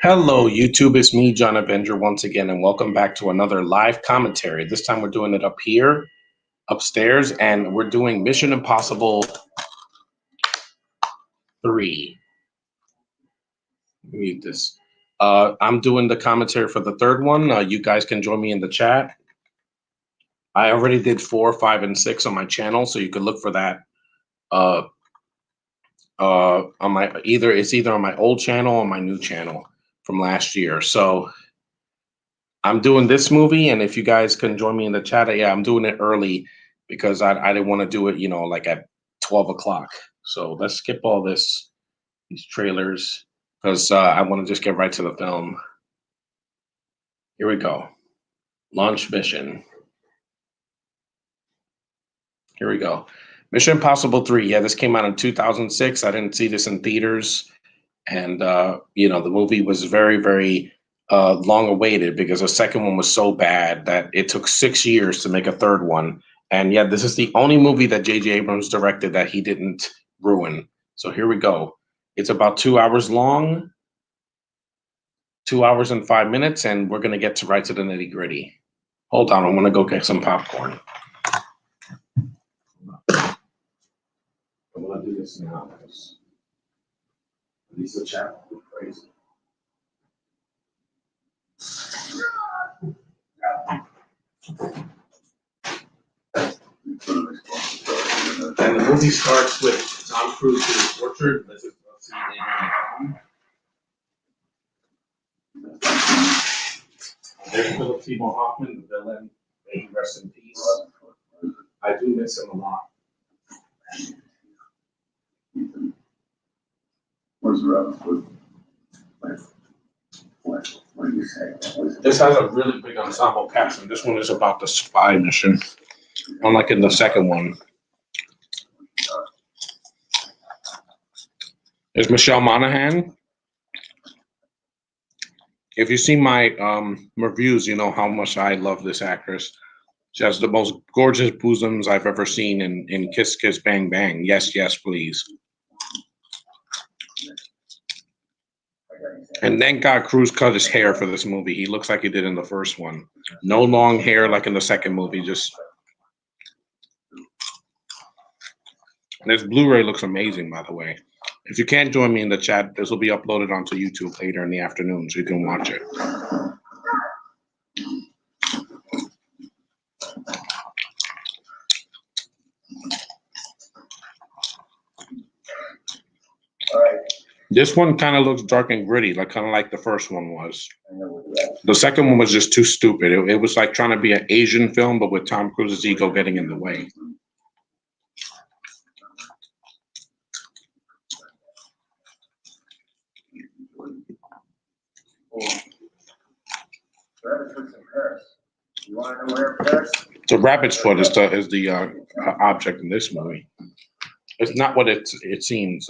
Hello, YouTube. It's me, John Avenger, once again, and welcome back to another live commentary. This time we're doing it up here, upstairs, and we're doing Mission Impossible 3. Read this. I'm doing the commentary for the third one. You guys can join me in the chat. I already did 4, 5, and 6 on my channel, so you can look for that. On my it's either on my old channel or my new channel from last year. So I'm doing this movie, and if you guys can join me in the chat, yeah, I'm doing it early because I didn't want to do it, like at 12 o'clock. So let's skip all these trailers because I want to just get right to the film. Here we go. Launch mission. Here we go. Mission Impossible 3. Yeah, this came out in 2006. I didn't see this in theaters. And, the movie was very, very long awaited because the second one was so bad that it took 6 years to make a third one. And yeah, this is the only movie that JJ Abrams directed that he didn't ruin. So here we go. It's about 2 hours long, 2 hours and 5 minutes, and we're going to get right to the nitty gritty. Hold on, I'm going to go get some popcorn. I'm going to do this now. Lisa chat will be crazy. And the movie starts with Tom Cruise being tortured. Let's see the There's Philip Seymour Hoffman, the villain. May he rest in peace. I do miss him a lot. What's wrong? What do you say? This has a really big ensemble cast, and this one is about the spy mission, unlike in the second one. There's Michelle Monaghan. If you see my reviews, you know how much I love this actress. She has the most gorgeous bosoms I've ever seen in Kiss Kiss Bang Bang. Yes, yes, please. And thank God Cruise cut his hair for this movie. He looks like he did in the first one. No long hair like in the second movie. Just this Blu-ray looks amazing, by the way. If you can't join me in the chat, this will be uploaded onto YouTube later in the afternoon, so you can watch it. This one kind of looks dark and gritty, kind of like the first one was. The second one was just too stupid. It was like trying to be an Asian film, but with Tom Cruise's ego getting in the way. The rabbit's foot is the object in this movie. It's not what it seems.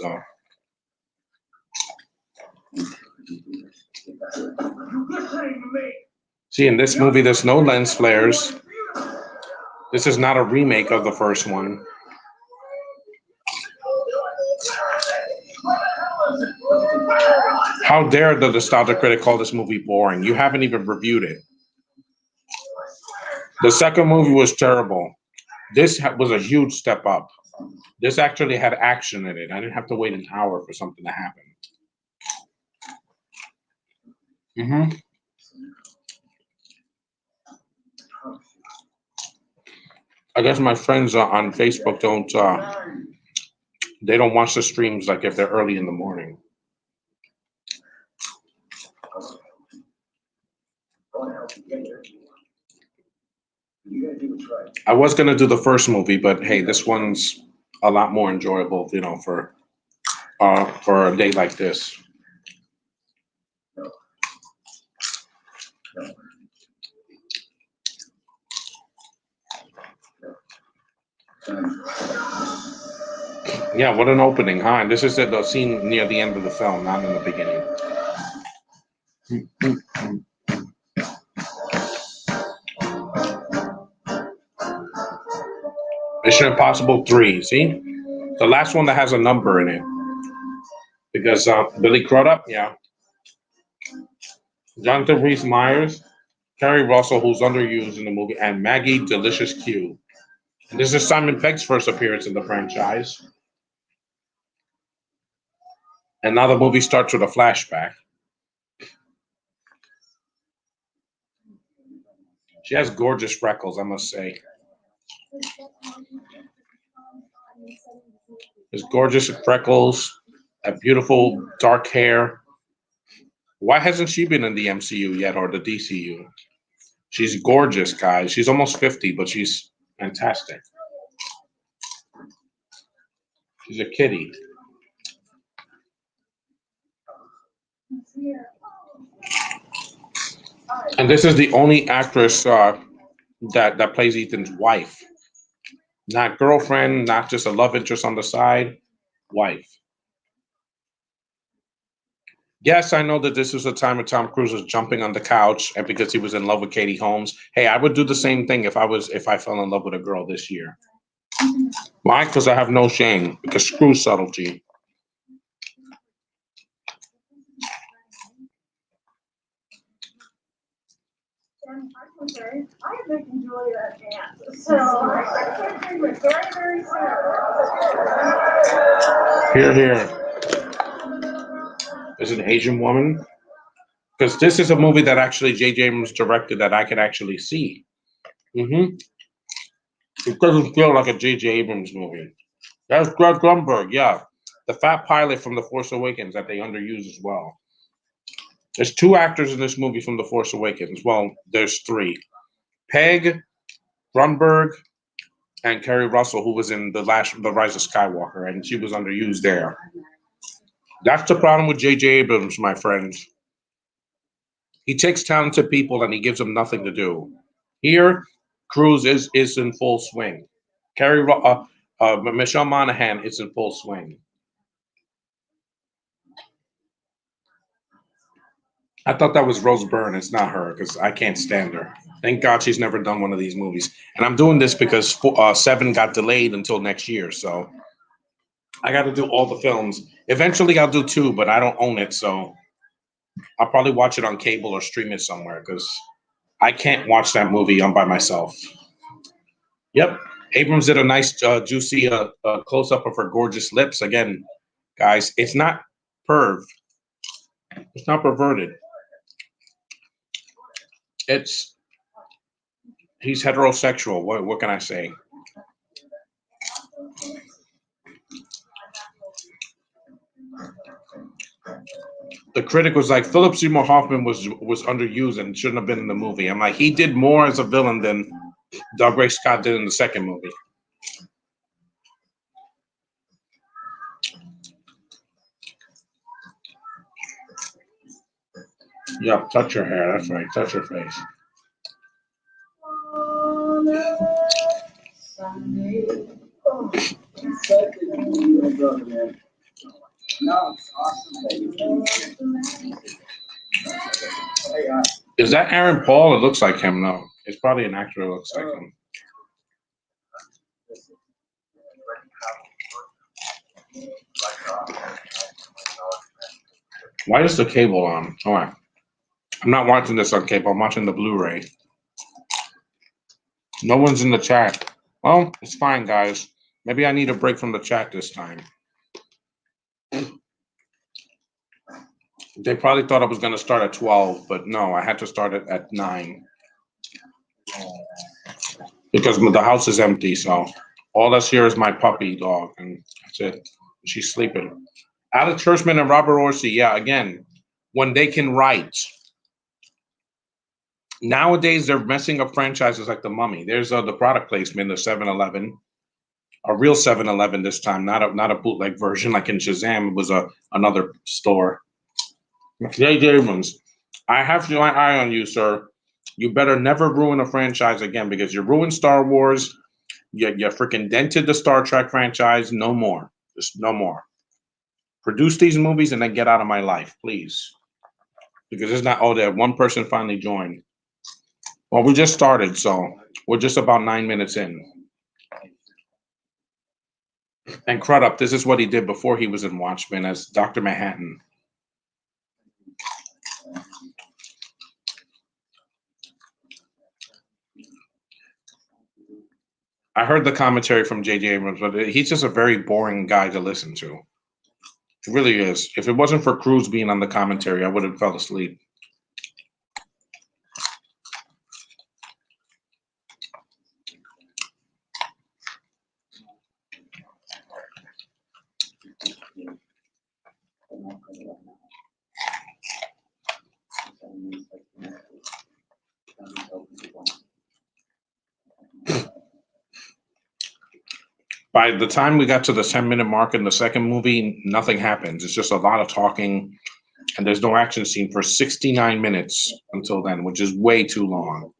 See, in this movie, there's no lens flares. This is not a remake of the first one. How dare the nostalgia critic call this movie boring? You haven't even reviewed it. The second movie was terrible. This was a huge step up. This actually had action in it. I didn't have to wait an hour for something to happen. I guess my friends on Facebook don't watch the streams like if they're early in the morning. I was gonna do the first movie, but hey, this one's a lot more enjoyable, for a day like this. Yeah, what an opening, huh? And this is the scene near the end of the film, not in the beginning. Mission Impossible 3, see? The last one that has a number in it. Because Billy Crudup, yeah. Jonathan Rhys Meyers, Kerry Russell, who's underused in the movie, and Maggie Delicious Q. And this is Simon Pegg's first appearance in the franchise. And now the movie starts with a flashback. She has gorgeous freckles, I must say. There's gorgeous freckles, a beautiful dark hair. Why hasn't she been in the MCU yet or the DCU? She's gorgeous, guys. She's almost 50, but she's fantastic. She's a kitty. And this is the only actress that plays Ethan's wife. Not girlfriend, not just a love interest on the side, wife. Yes, I know that this was a time when Tom Cruise was jumping on the couch and because he was in love with Katie Holmes. Hey, I would do the same thing if I fell in love with a girl this year. Why? Because I have no shame. Because screw subtlety. I'm sorry. I am making Julia a dance, so I can't think of it very, very soon. Here, here. There's an Asian woman. Because this is a movie that actually JJ Abrams directed that I could actually see. It doesn't feel like a JJ Abrams movie. That's Greg Grunberg, yeah. The fat pilot from The Force Awakens that they underuse as well. There's two actors in this movie from The Force Awakens. Well, there's three. Peg, Grunberg, and Kerry Russell, who was in The Rise of Skywalker, and she was underused there. That's the problem with JJ Abrams, my friends. He takes talented people and he gives them nothing to do. Here, Cruise is in full swing. Michelle Monaghan is in full swing. I thought that was Rose Byrne. It's not her because I can't stand her. Thank God she's never done one of these movies. And I'm doing this because 7 got delayed until next year. So I got to do all the films. Eventually, I'll do 2, but I don't own it. So I'll probably watch it on cable or stream it somewhere because I can't watch that movie by myself. Yep. Abrams did a nice, juicy close-up of her gorgeous lips. Again, guys, it's not perv. It's not perverted. He's heterosexual. What can I say? The critic was like, Philip Seymour Hoffman was underused and shouldn't have been in the movie. I'm like, he did more as a villain than Dougray Scott did in the second movie. Yeah, touch your hair. That's right. Touch your face. Is that Aaron Paul? It looks like him. No, it's probably an actor that looks like him. Why is the cable on? All right. I'm not watching this on cable. I'm watching the Blu-ray. No one's in the chat. Well, it's fine, guys. Maybe I need a break from the chat this time. They probably thought I was going to start at 12, but no, I had to start it at 9. Because the house is empty, so all that's here is my puppy dog, and that's it. She's sleeping. Alex Hirschman and Robert Orsi, yeah, again, when they can write. Nowadays, they're messing up franchises like The Mummy. There's the product placement, the 7-Eleven. A real 7-Eleven this time, not a bootleg version like in Shazam. It was another store. JJ Abrams, I have my eye on you, sir. You better never ruin a franchise again because you ruined Star Wars. You freaking dented the Star Trek franchise. No more. Just no more. Produce these movies and then get out of my life, please. Because it's not, that one person finally joined. Well, we just started, so we're just about 9 minutes in. And Crudup, this is what he did before he was in Watchmen as Dr. Manhattan. I heard the commentary from JJ Abrams, but he's just a very boring guy to listen to. It really is. If it wasn't for Cruz being on the commentary, I would have fell asleep. By the time we got to the 10-minute mark in the second movie, nothing happens. It's just a lot of talking, and there's no action scene for 69 minutes until then, which is way too long.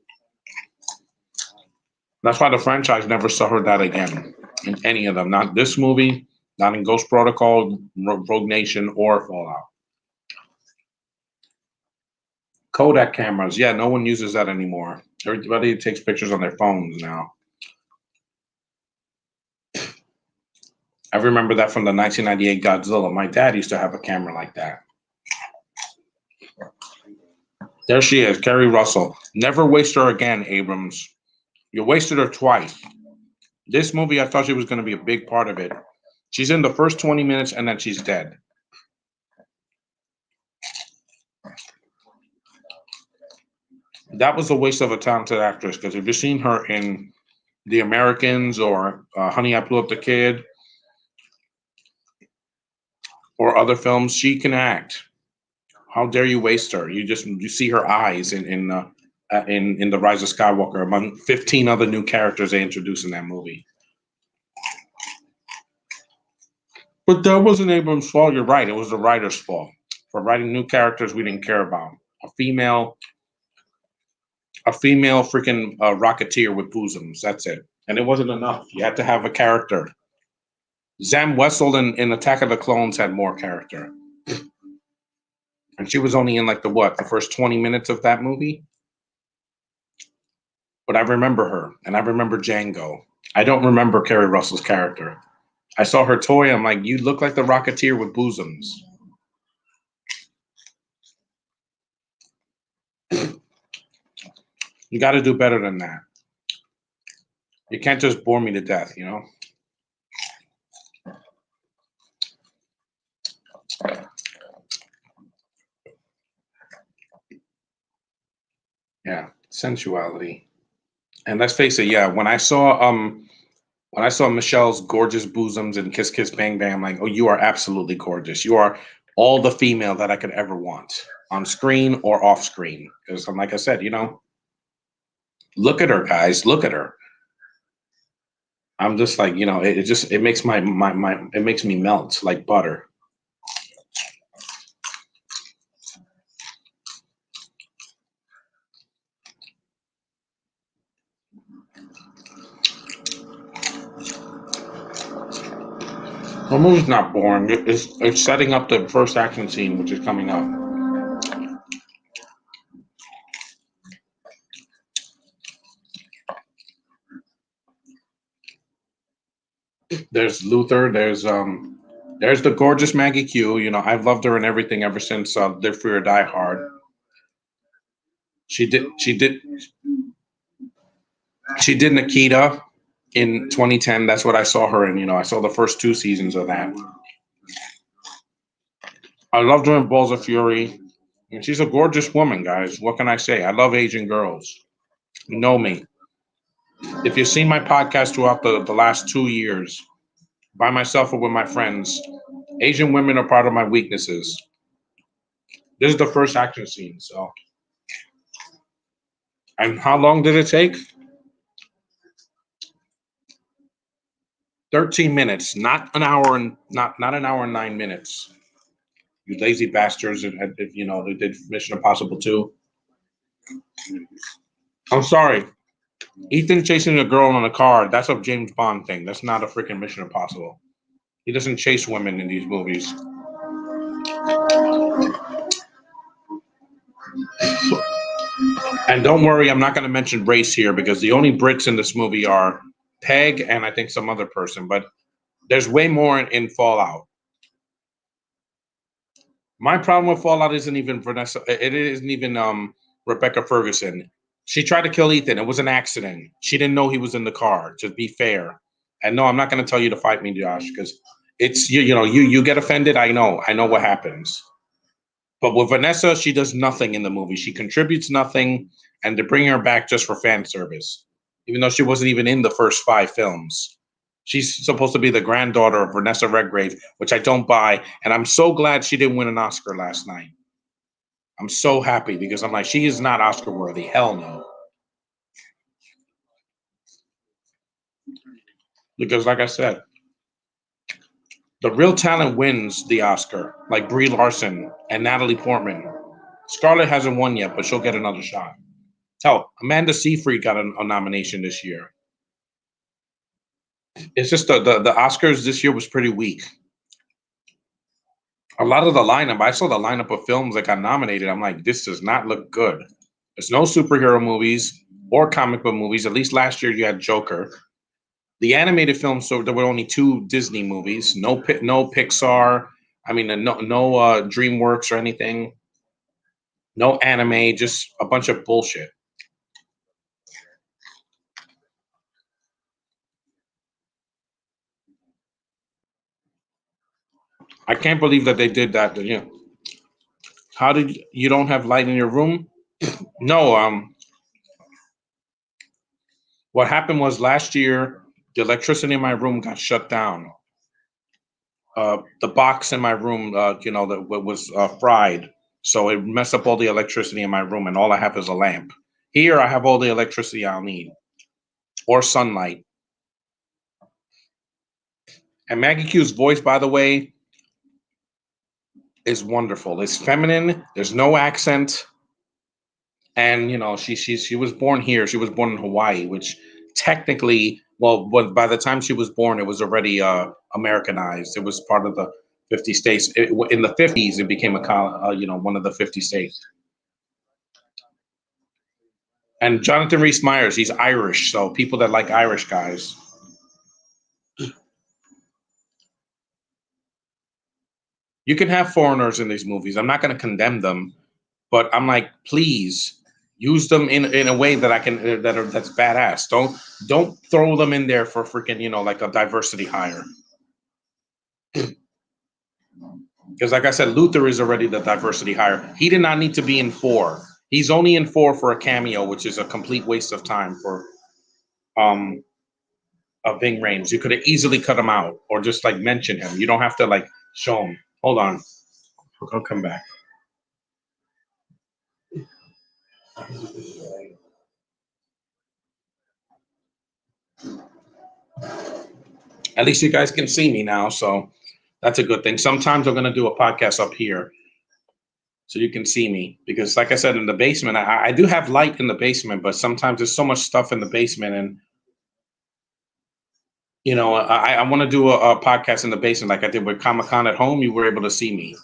That's why the franchise never saw that again in any of them. Not this movie, not in Ghost Protocol, Rogue Nation, or Fallout. Kodak cameras. Yeah, no one uses that anymore. Everybody takes pictures on their phones now. I remember that from the 1998 Godzilla. My dad used to have a camera like that. There she is, Kerry Russell. Never waste her again, Abrams. You wasted her twice. This movie, I thought she was going to be a big part of it. She's in the first 20 minutes and then she's dead. That was a waste of a talented actress, because if you've seen her in The Americans or Honey, I Blew Up the Kid or other films, she can act. How dare you waste her? You see her eyes in The Rise of Skywalker among 15 other new characters they introduced in that movie. But that wasn't Abrams' fault. You're right. It was the writer's fault for writing new characters we didn't care about. A female freaking Rocketeer with bosoms. That's it. And it wasn't enough. You had to have a character. Zam Wessel in Attack of the Clones had more character. And she was only in the first 20 minutes of that movie? But I remember her, and I remember Django. I don't remember Kerry Russell's character. I saw her toy, I'm like, you look like the Rocketeer with bosoms. You got to do better than that. You can't just bore me to death, you know? Yeah, sensuality. And let's face it, yeah, when I saw Michelle's gorgeous bosoms and Kiss Kiss Bang Bang, I'm like, oh, you are absolutely gorgeous. You are all the female that I could ever want, on screen or off screen. Because like I said, look at her, guys. Look at her. I'm just like, it makes it makes me melt like butter. The movie's not boring. It's setting up the first action scene, which is coming up. There's Luther. There's the gorgeous Maggie Q. I've loved her in everything ever since Live Free or Die Hard. She did Nikita in 2010. That's what I saw her in. I saw the first 2 seasons of that. I loved her in Balls of Fury. And she's a gorgeous woman, guys. What can I say? I love Asian girls. You know me. If you've seen my podcast throughout the last 2 years, by myself or with my friends, Asian women are part of my weaknesses. This is the first action scene, so. And how long did it take? 13 minutes, not an hour and not an hour and 9 minutes. You lazy bastards! They did Mission Impossible 2. I'm sorry, Ethan chasing a girl in a car. That's a James Bond thing. That's not a freaking Mission Impossible. He doesn't chase women in these movies. And don't worry, I'm not going to mention race here because the only Brits in this movie are Peg and I think some other person. But There's way more in Fallout. My problem with Fallout isn't even Vanessa. It isn't even Rebecca Ferguson. She tried to kill Ethan. It was an accident. She didn't know he was in the car. To be fair, and no, I'm not going to tell you to fight me, Josh, because it's you. You know, you get offended. I know what happens. But with Vanessa, she does nothing in the movie. She contributes nothing, and to bring her back just for fan service, even though she wasn't even in the first 5 films. She's supposed to be the granddaughter of Vanessa Redgrave, which I don't buy, and I'm so glad she didn't win an Oscar last night. I'm so happy because I'm like, she is not Oscar worthy. Hell no. Because, like I said, the real talent wins the Oscar, like Brie Larson and Natalie Portman. Scarlett hasn't won yet, but she'll get another shot. Hell, Amanda Seyfried got a nomination this year. It's just the Oscars this year was pretty weak. A lot of the lineup, I saw the lineup of films that got nominated. I'm like, this does not look good. There's no superhero movies or comic book movies. At least last year you had Joker. The animated films, so there were only 2 Disney movies. No Pixar. I mean, no DreamWorks or anything. No anime. Just a bunch of bullshit. I can't believe that they did that. You know, how did you don't have light in your room? No. What happened was last year the electricity in my room got shut down. The box in my room, that was fried, so it messed up all the electricity in my room, and all I have is a lamp. Here, I have all the electricity I'll need, or sunlight. And Maggie Q's voice, by the way, is wonderful. It's feminine. There's no accent, and she was born here. She was born in Hawaii, which technically, well, but by the time she was born, it was already Americanized. It was part of the 50 states. In the 50s, it became one of the 50 states. And Jonathan Rhys Meyers, he's Irish, so people that like Irish guys. You can have foreigners in these movies. I'm not going to condemn them, but I'm like, please use them in a way that I can that's badass. Don't throw them in there for freaking like a diversity hire. Because like I said, Luther is already the diversity hire. He did not need to be in 4. He's only in 4 for a cameo, which is a complete waste of time for Ving Rhames. You could have easily cut him out or just like mention him. You don't have to like show him. Hold on. I'll come back. At least you guys can see me now, so that's a good thing. Sometimes I'm going to do a podcast up here so you can see me because, like I said, in the basement, I do have light in the basement, but sometimes there's so much stuff in the basement, and I want to do a podcast in the basement like I did with Comic-Con at home. You were able to see me.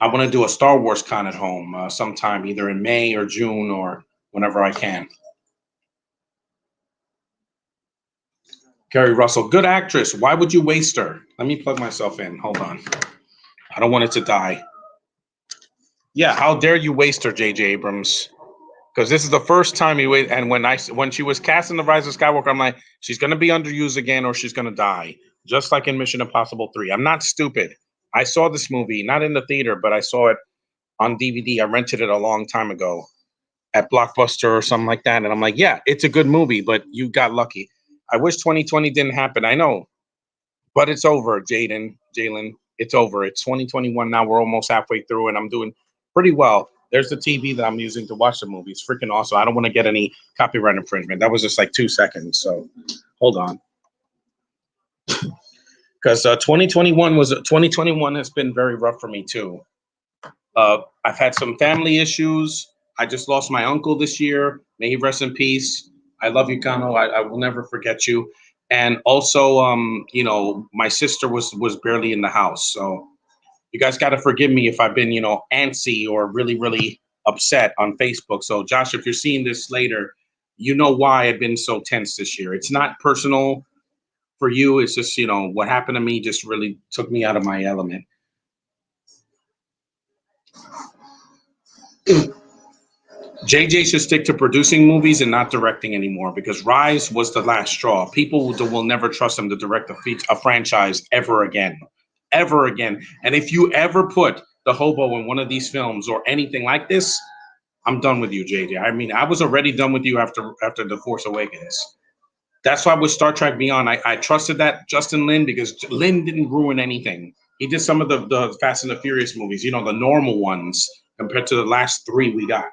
I want to do a Star Wars con at home sometime, either in May or June or whenever I can. Kerry Russell, good actress. Why would you waste her? Let me plug myself in. Hold on. I don't want it to die. Yeah, how dare you waste her, JJ Abrams? Because this is the first time you wait. And when she was cast in The Rise of Skywalker, I'm like, she's going to be underused again or she's going to die. Just like in Mission Impossible 3. I'm not stupid. I saw this movie, not in the theater, but I saw it on DVD. I rented it a long time ago at Blockbuster or something like that. And I'm like, yeah, it's a good movie, but you got lucky. I wish 2020 didn't happen. I know, but it's over, Jalen. It's over. It's 2021 now. We're almost halfway through, and I'm doing pretty well. There's the TV that I'm using to watch the movie. It's freaking awesome. I don't want to get any copyright infringement. That was just like 2 seconds. So hold on. Because 2021 has been very rough for me too. I've had some family issues. I just lost my uncle this year. May he rest in peace. I love you, Kano. I will never forget you. And also, my sister was barely in the house. So you guys got to forgive me if I've been, antsy or really, really upset on Facebook. So Josh, if you're seeing this later, you know why I've been so tense this year. It's not personal for you, it's just, what happened to me just really took me out of my element. JJ should stick to producing movies and not directing anymore because Rise was the last straw. People will never trust him to direct a franchise ever again. Ever again. And if you ever put the hobo in one of these films or anything like this, I'm done with you, JJ. I mean, I was already done with you after The Force Awakens. That's why with Star Trek Beyond, I trusted that Justin Lin because Lin didn't ruin anything. He did some of the Fast and the Furious movies, the normal ones compared to the last three we got.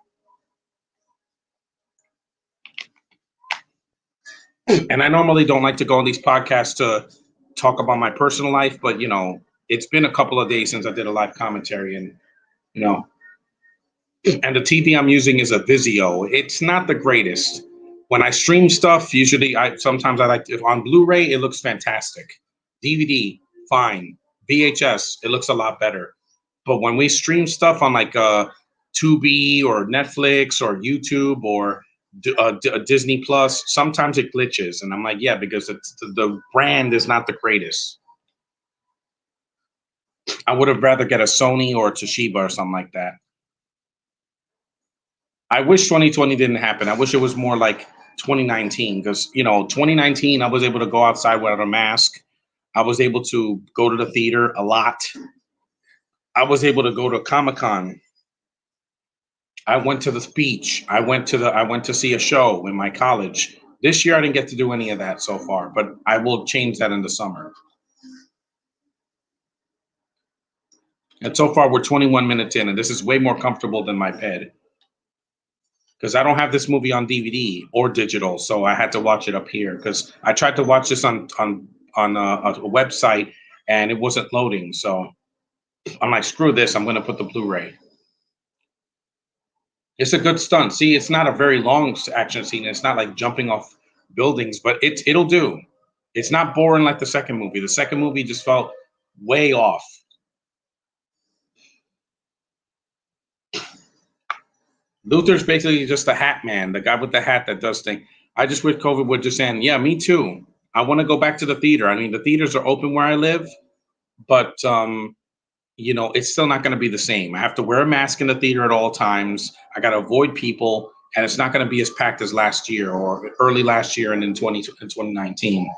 And I normally don't like to go on these podcasts to talk about my personal life, but it's been a couple of days since I did a live commentary, and and the TV I'm using is a Vizio. It's not the greatest. When I stream stuff, usually sometimes I like to, on Blu-ray, it looks fantastic. DVD, fine. VHS, it looks a lot better. But when we stream stuff on like Tubi or Netflix or YouTube or Disney Plus, sometimes it glitches, and I'm like, yeah, because the brand is not the greatest. I would have rather get a Sony or a Toshiba or something like that. I wish 2020 didn't happen. I wish it was more like 2019 because 2019 I was able to go outside without a mask. I was able to go to the theater a lot. I was able to go to Comic-Con. I went to the beach. I went to see a show in my college. This year I didn't get to do any of that so far, but I will change that in the summer. And so far we're 21 minutes in, and this is way more comfortable than my bed. Because I don't have this movie on DVD or digital, so I had to watch it up here. Because I tried to watch this on a website, and it wasn't loading. So I'm like, screw this, I'm going to put the Blu-ray. It's a good stunt. See, it's not a very long action scene. It's not like jumping off buildings, but it'll do. It's not boring like the second movie. The second movie just felt way off. Luther's basically just the hat man, the guy with the hat that does things. I just wish COVID would just end. Yeah, me too. I want to go back to the theater. I mean, the theaters are open where I live, but it's still not going to be the same. I have to wear a mask in the theater at all times. I got to avoid people, and it's not going to be as packed as last year or early last year and in 2019.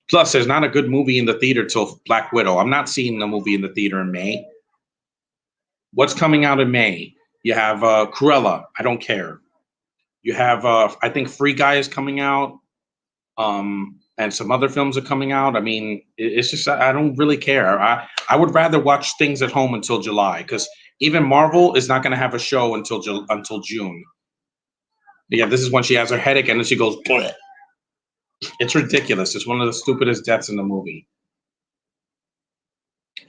Plus, there's not a good movie in the theater till Black Widow. I'm not seeing the movie in the theater in May. What's coming out in May? You have Cruella. I don't care. You have, I think Free Guy is coming out. And some other films are coming out. I mean, it's just, I don't really care. I would rather watch things at home until July, because even Marvel is not going to have a show until June. But yeah, this is when she has her headache and then she goes, bleh. It's ridiculous. It's one of the stupidest deaths in the movie.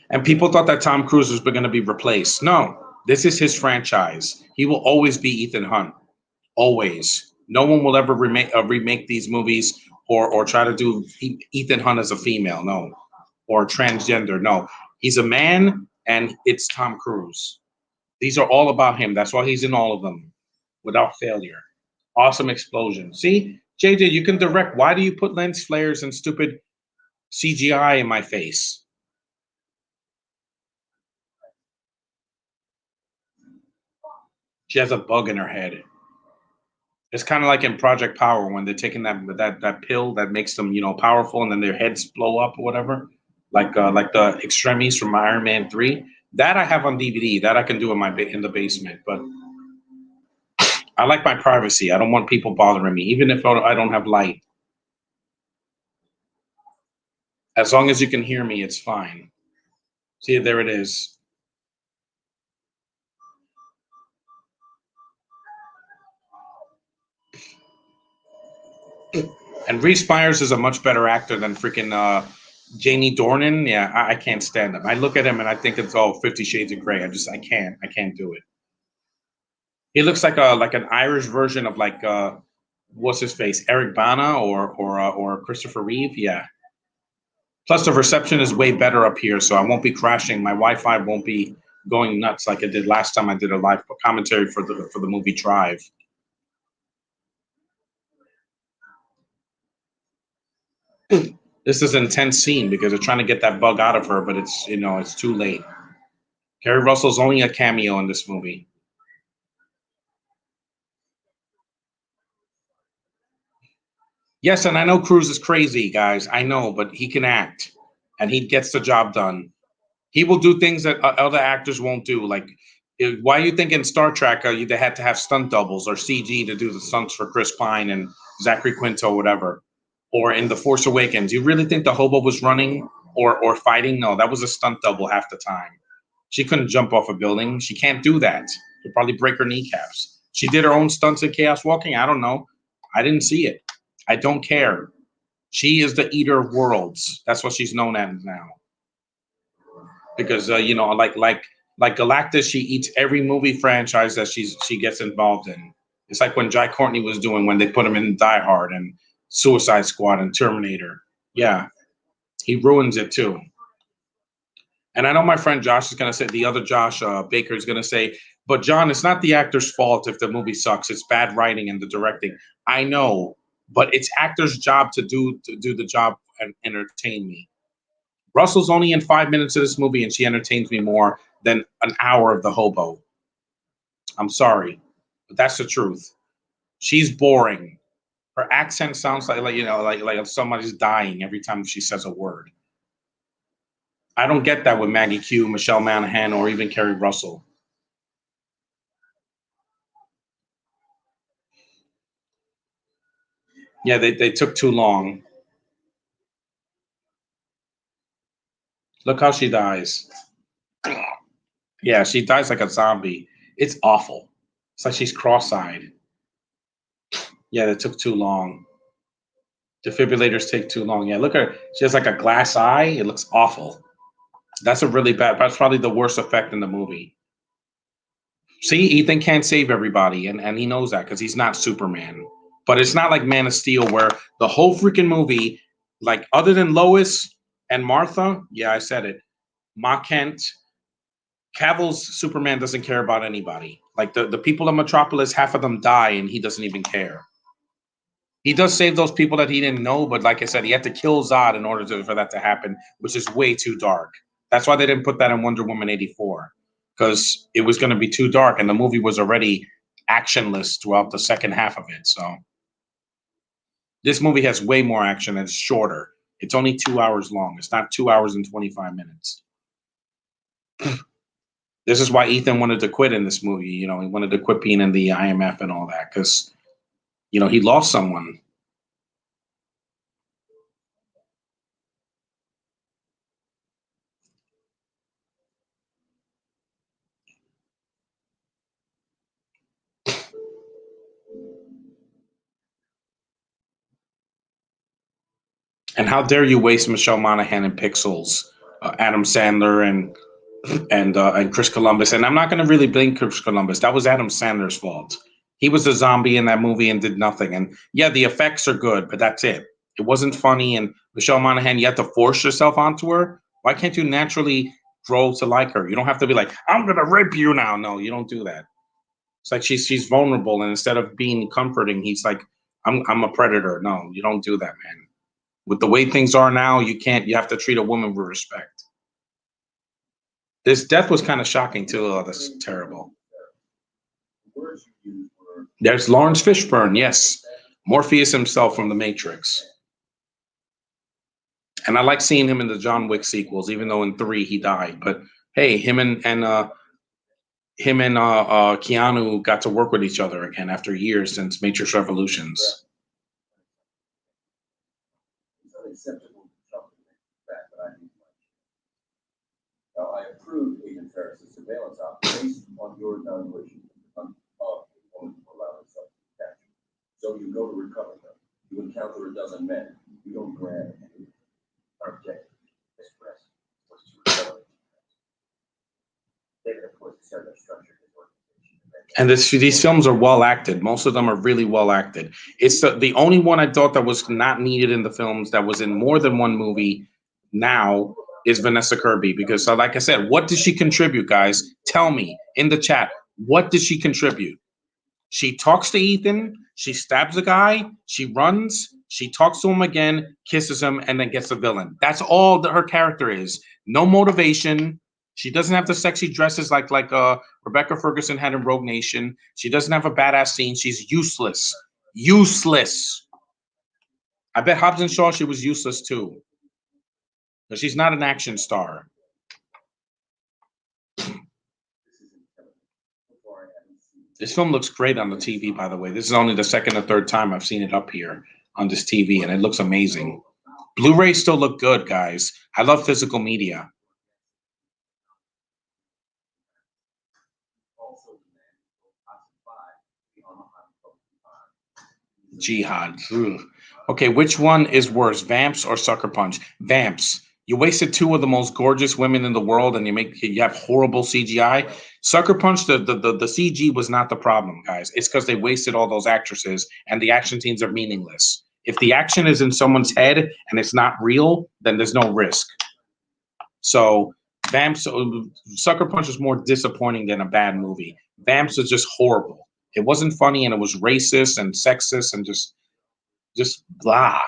And people thought that Tom Cruise was going to be replaced. No, this is his franchise. He will always be Ethan Hunt. Always. No one will ever remake these movies or try to do Ethan Hunt as a female. No. Or transgender. No. He's a man, and it's Tom Cruise. These are all about him. That's why he's in all of them without failure. Awesome explosion. See, JJ, you can direct. Why do you put lens flares and stupid CGI in my face? She has a bug in her head. It's kind of like in Project Power when they're taking that pill that makes them, powerful, and then their heads blow up or whatever, like the extremis from Iron Man 3. That I have on DVD. That I can do in the basement. But I like my privacy. I don't want people bothering me, even if I don't have light. As long as you can hear me, it's fine. See, there it is. And Reese Myers is a much better actor than freaking Jamie Dornan. Yeah, I can't stand him. I look at him and I think it's all 50 Shades of Grey. I can't do it. He looks like an Irish version of what's his face, Eric Bana or Christopher Reeve. Yeah. Plus the reception is way better up here, so I won't be crashing. My Wi-Fi won't be going nuts like it did last time I did a live commentary for the movie Drive. This is an intense scene because they're trying to get that bug out of her, but it's too late. Kerry Russell's only a cameo in this movie. Yes, and I know Cruz is crazy, guys. I know, but he can act, and he gets the job done. He will do things that other actors won't do. Like, why you think in Star Trek they had to have stunt doubles or CG to do the stunts for Chris Pine and Zachary Quinto, whatever? Or in The Force Awakens, you really think the hobo was running or fighting? No, that was a stunt double half the time. She couldn't jump off a building. She can't do that. She'd probably break her kneecaps. She did her own stunts in Chaos Walking. I don't know. I didn't see it. I don't care. She is the eater of worlds. That's what she's known as now. Because like Galactus, she eats every movie franchise that she gets involved in. It's like when Jai Courtney was doing when they put him in Die Hard and Suicide Squad and Terminator. Yeah, he ruins it too. And I know my friend Josh is going to say, the other Josh Baker is going to say, but John, it's not the actor's fault if the movie sucks. It's bad writing and the directing. I know, but it's actor's job to do the job and entertain me. Russell's only in 5 minutes of this movie, and she entertains me more than an hour of the hobo. I'm sorry, but that's the truth. She's boring. Her accent sounds like somebody's dying every time she says a word. I don't get that with Maggie Q, Michelle Monaghan, or even Kerry Russell. Yeah, they took too long. Look how she dies. Yeah, she dies like a zombie. It's awful. It's like she's cross-eyed. Yeah, they took too long. Defibrillators take too long. Yeah, look at her. She has like a glass eye. It looks awful. That's a really bad. That's probably the worst effect in the movie. See, Ethan can't save everybody, and he knows that because he's not Superman. But it's not like Man of Steel where the whole freaking movie, like other than Lois and Martha, yeah, I said it. Ma Kent, Cavill's Superman doesn't care about anybody. Like the people of Metropolis, half of them die, and he doesn't even care. He does save those people that he didn't know, but like I said, he had to kill Zod in order for that to happen, which is way too dark. That's why they didn't put that in Wonder Woman 84, because it was going to be too dark, and the movie was already actionless throughout the second half of it. So this movie has way more action and it's shorter. It's only 2 hours long. It's not 2 hours and 25 minutes. This is why Ethan wanted to quit in this movie. He wanted to quit being in the IMF and all that because, he lost someone. And how dare you waste Michelle Monaghan and Pixels, Adam Sandler and Chris Columbus. And I'm not going to really blame Chris Columbus. That was Adam Sandler's fault. He was a zombie in that movie and did nothing. And yeah, the effects are good, but that's it. It wasn't funny. And Michelle Monaghan, you have to force yourself onto her. Why can't you naturally grow to like her? You don't have to be like, I'm going to rape you now. No, you don't do that. It's like she's vulnerable. And instead of being comforting, he's like, I'm a predator. No, you don't do that, man. With the way things are now, you have to treat a woman with respect. This death was kind of shocking too. Oh, that's terrible. There's Lawrence Fishburne, yes. Morpheus himself from The Matrix. And I like seeing him in the John Wick sequels, even though in 3 he died. But hey, him and Keanu got to work with each other again after years since Matrix Revolutions. Now, I approve Agent Ferris's surveillance op based on your evaluation of a woman who allowed herself to be captured. So you go to recover her. You encounter a dozen men. You don't grab any. Our objective, express, was to recover. David, of course, decided to structure his organization. And these films are well acted. Most of them are really well acted. It's the only one I thought that was not needed in the films that was in more than one movie now is Vanessa Kirby, because like I said, what did she contribute, guys? Tell me in the chat, what did she contribute? She talks to Ethan, she stabs a guy, she runs, She talks to him again, kisses him, and then gets the villain. That's all that her character is. No motivation. She doesn't have the sexy dresses like Rebecca Ferguson had in Rogue Nation. She doesn't have a badass scene. She's useless. Useless. I bet Hobbs and Shaw, she was useless too. But she's not an action star. This film looks great on the TV, by the way. This is only the second or third time I've seen it up here on this TV, and it looks amazing. Blu-ray still look good, guys. I love physical media. Jihad. Ugh. Okay, which one is worse, Vamps or Sucker Punch? Vamps. You wasted two of the most gorgeous women in the world, and you have horrible CGI. Sucker Punch, the CG was not the problem, guys. It's because they wasted all those actresses, and the action scenes are meaningless. If the action is in someone's head and it's not real, then there's no risk. So Vamps, Sucker Punch is more disappointing than a bad movie. Vamps is just horrible. It wasn't funny, and it was racist and sexist and just blah.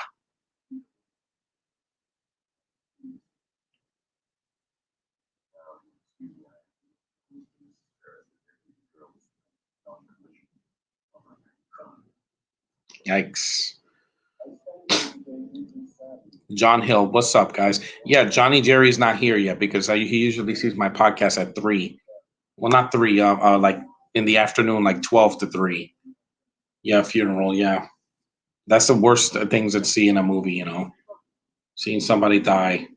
Yikes. John Hill, what's up, guys? Yeah, Johnny Jerry's not here yet because he usually sees my podcast at 3. Well, not 3, like in the afternoon, like 12 to 3. Yeah, funeral, yeah. That's the worst things to see in a movie, you know. Seeing somebody die.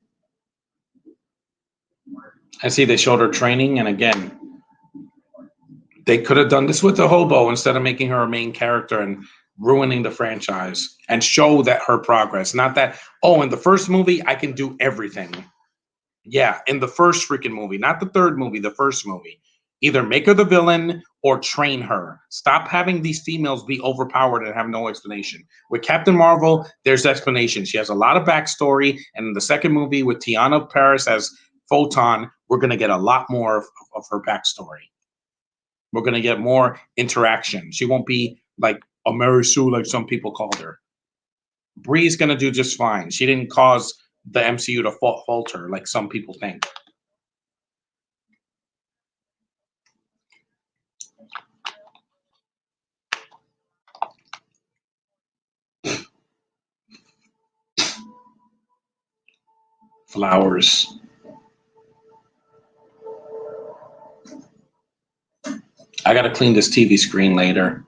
I see they showed her training, and again, they could have done this with the hobo instead of making her a main character and ruining the franchise, and show that her progress. Not that, oh, in the first movie, I can do everything. Yeah, in the first freaking movie, not the third movie, the first movie. Either make her the villain or train her. Stop having these females be overpowered and have no explanation. With Captain Marvel, there's explanation. She has a lot of backstory, and in the second movie with Tiana Paris as Photon, we're going to get a lot more of her backstory. We're going to get more interaction. She won't be like a Mary Sue like some people called her. Bree's going to do just fine. She didn't cause the MCU to falter like some people think. Flowers. I got to clean this TV screen later.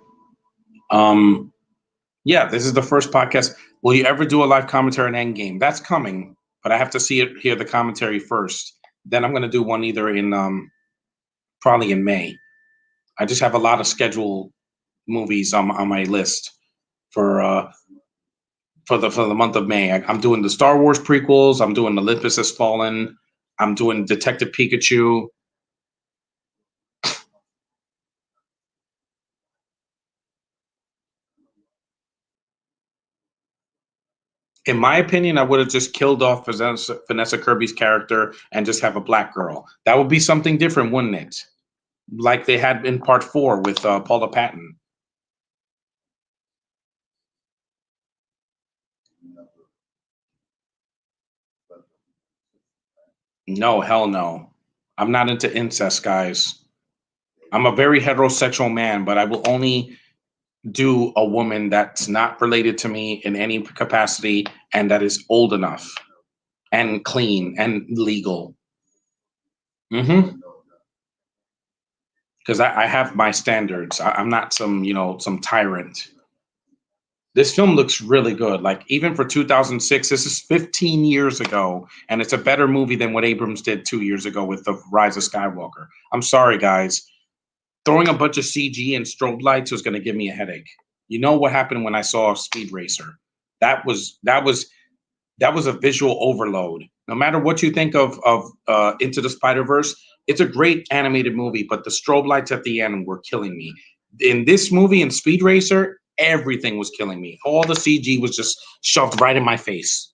Yeah, this is the first podcast. Will you ever do a live commentary on Endgame? That's coming, but I have to hear the commentary first. Then I'm going to do one either in probably in May. I just have a lot of scheduled movies on my list for the month of May. I'm doing the Star Wars prequels. I'm doing Olympus Has Fallen. I'm doing Detective Pikachu. In my opinion, I would have just killed off Vanessa Kirby's character and just have a black girl. That would be something different, wouldn't it? Like they had in part 4 with Paula Patton. No, hell no. I'm not into incest, guys. I'm a very heterosexual man, but I will only do a woman that's not related to me in any capacity and that is old enough and clean and legal. Because I have my standards. I'm not some tyrant. This film looks really good. Like, even for 2006, this is 15 years ago, and it's a better movie than what Abrams did 2 years ago with The Rise of Skywalker. I'm sorry, guys. Throwing a bunch of CG and strobe lights was going to give me a headache. You know what happened when I saw Speed Racer? That was a visual overload. No matter what you think of Into the Spider-Verse, it's a great animated movie, but the strobe lights at the end were killing me. In this movie, in Speed Racer, everything was killing me. All the CG was just shoved right in my face,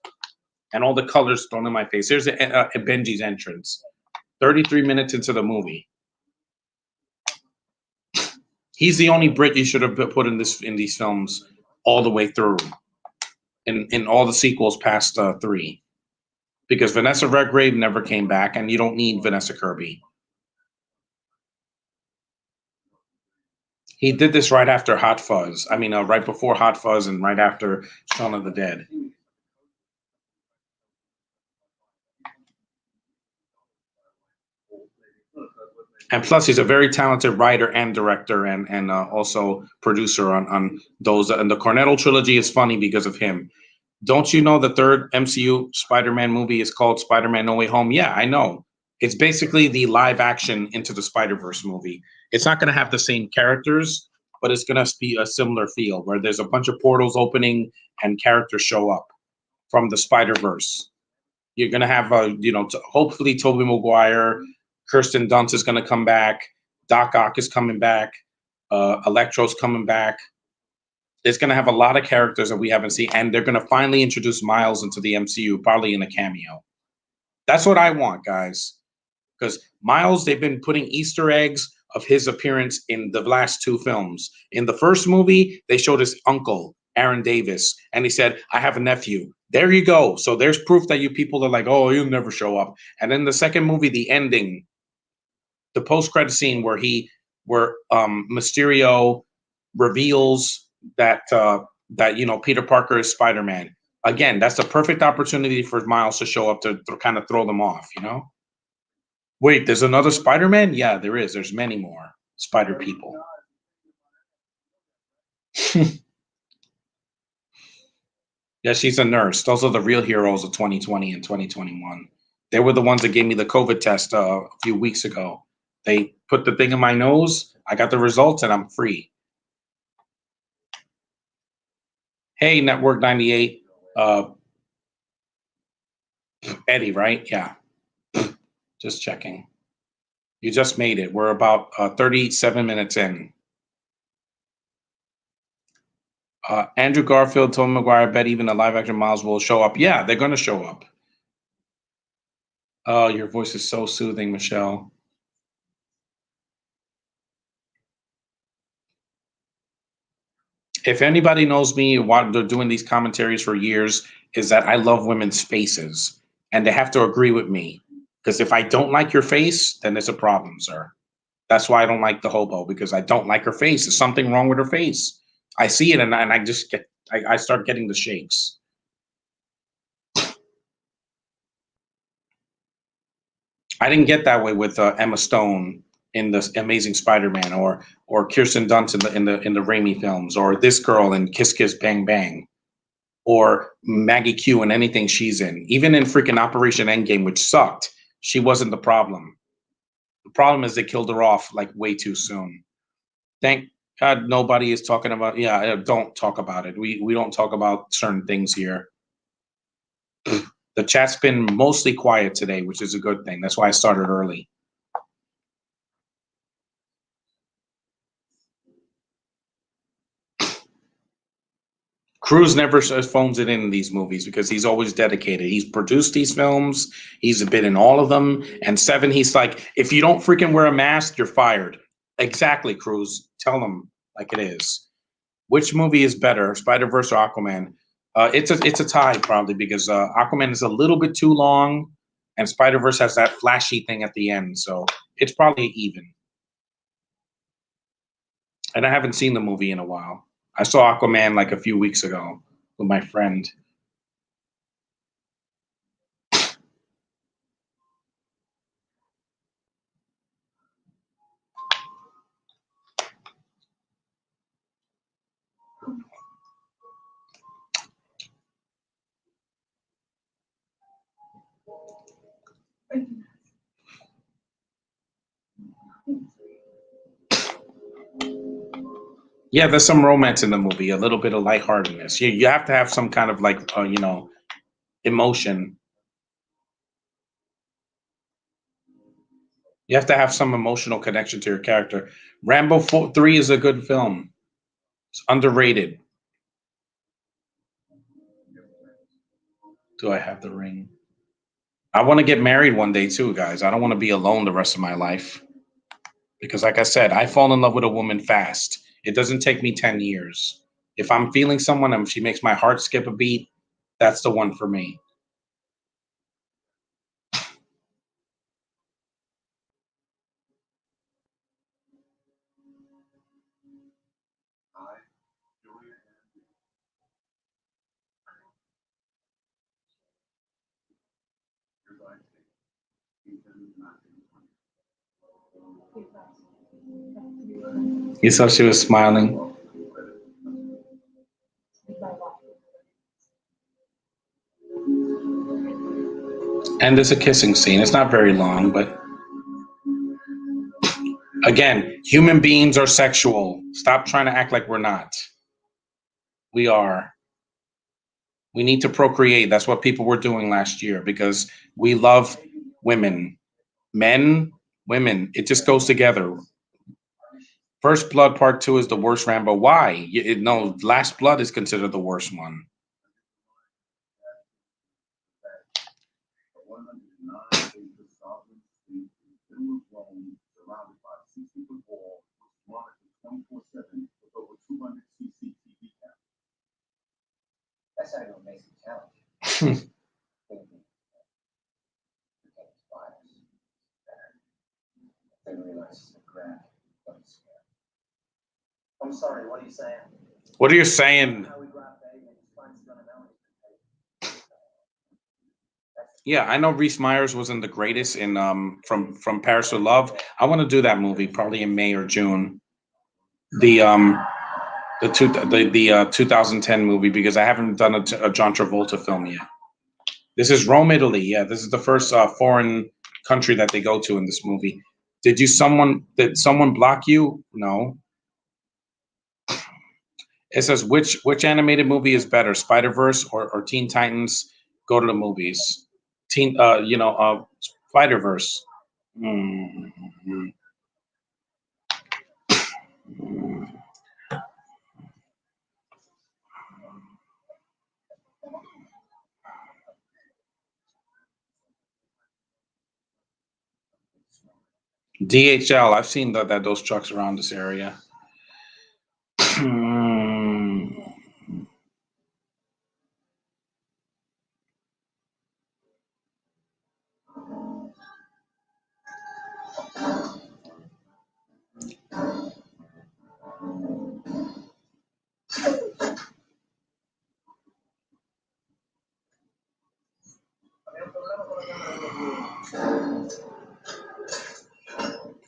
and all the colors thrown in my face. Here's Benji's entrance. 33 minutes into the movie. He's the only Brit you should have put in these films all the way through. in all the sequels past 3, because Vanessa Redgrave never came back, and you don't need Vanessa Kirby. He did this right after Hot Fuzz. I mean, right before Hot Fuzz and right after Shaun of the Dead. And plus, he's a very talented writer and director, and also producer on those. And the Cornetto trilogy is funny because of him. Don't you know the third MCU Spider-Man movie is called Spider-Man No Way Home? Yeah, I know. It's basically the live action Into the Spider-Verse movie. It's not going to have the same characters, but it's going to be a similar feel where there's a bunch of portals opening and characters show up from the Spider-Verse. You're going to have, hopefully Tobey Maguire, Kirsten Dunst is going to come back, Doc Ock is coming back, Electro's coming back. It's going to have a lot of characters that we haven't seen, and they're going to finally introduce Miles into the MCU, probably in a cameo. That's what I want, guys. Because Miles, they've been putting Easter eggs of his appearance in the last 2 films. In the first movie, they showed his uncle, Aaron Davis, and he said, I have a nephew. There you go. So there's proof that you people are like, oh, he'll never show up. And then the second movie, the ending, the post-credit scene where Mysterio reveals that Peter Parker is Spider-Man. Again, that's the perfect opportunity for Miles to show up to kind of throw them off, Wait, there's another Spider-Man? Yeah, there is. There's many more Spider people. Yeah, she's a nurse. Those are the real heroes of 2020 and 2021. They were the ones that gave me the COVID test a few weeks ago. They put the thing in my nose. I got the results, and I'm free. Hey, Network 98. Eddie, right? Yeah. Just checking. You just made it. We're about 37 minutes in. Andrew Garfield, Tobey Maguire, bet even the live-action Miles will show up. Yeah, they're going to show up. Oh, your voice is so soothing, Michelle. If anybody knows me, why they're doing these commentaries for years, is that I love women's faces, and they have to agree with me. Because if I don't like your face, then there's a problem, sir. That's why I don't like the hobo, because I don't like her face. There's something wrong with her face. I see it, and I just I start getting the shakes. I didn't get that way with Emma Stone in the Amazing Spider-Man, or Kirsten Dunst in the Raimi films, or this girl in Kiss Kiss Bang Bang, or Maggie Q in anything she's in. Even in freaking Operation Endgame, which sucked, she wasn't the problem. The problem is they killed her off like way too soon. Thank God nobody is talking about. Yeah, don't talk about it. We don't talk about certain things here. The chat's been mostly quiet today, which is a good thing. That's why I started early. Cruise never phones it in these movies because he's always dedicated. He's produced these films. He's been in all of them. And 7, he's like, if you don't freaking wear a mask, you're fired. Exactly, Cruise. Tell them like it is. Which movie is better, Spider-Verse or Aquaman? It's a tie probably, because Aquaman is a little bit too long, and Spider-Verse has that flashy thing at the end. So it's probably even. And I haven't seen the movie in a while. I saw Aquaman like a few weeks ago with my friend. Yeah, there's some romance in the movie, a little bit of lightheartedness. You have to have some kind of like, emotion. You have to have some emotional connection to your character. Rambo 3 is a good film. It's underrated. Do I have the ring? I want to get married one day too, guys. I don't want to be alone the rest of my life. Because like I said, I fall in love with a woman fast. It doesn't take me 10 years. If I'm feeling someone and she makes my heart skip a beat, That's the one for me. You saw she was smiling. And there's a kissing scene. It's not very long, but again, human beings are sexual. Stop trying to act like we're not. We are. We need to procreate. That's what people were doing last year because we love women. Men, women. It just goes together. First Blood Part 2 is the worst Rambo. Why? No, Last Blood is considered the worst one. That's not even a basic challenge. I'm sorry, what are you saying? What are you saying? Yeah, I know Reese Myers wasn't the greatest in from Paris with Love. I want to do that movie probably in May or June. The 2010 movie because I haven't done a John Travolta film yet. This is Rome, Italy. Yeah, this is the first foreign country that they go to in this movie. Did someone block you? No. It says which animated movie is better, Spider-Verse or Teen Titans? Go to the movies. Spider-Verse. Mm-hmm. DHL. I've seen that those trucks around this area.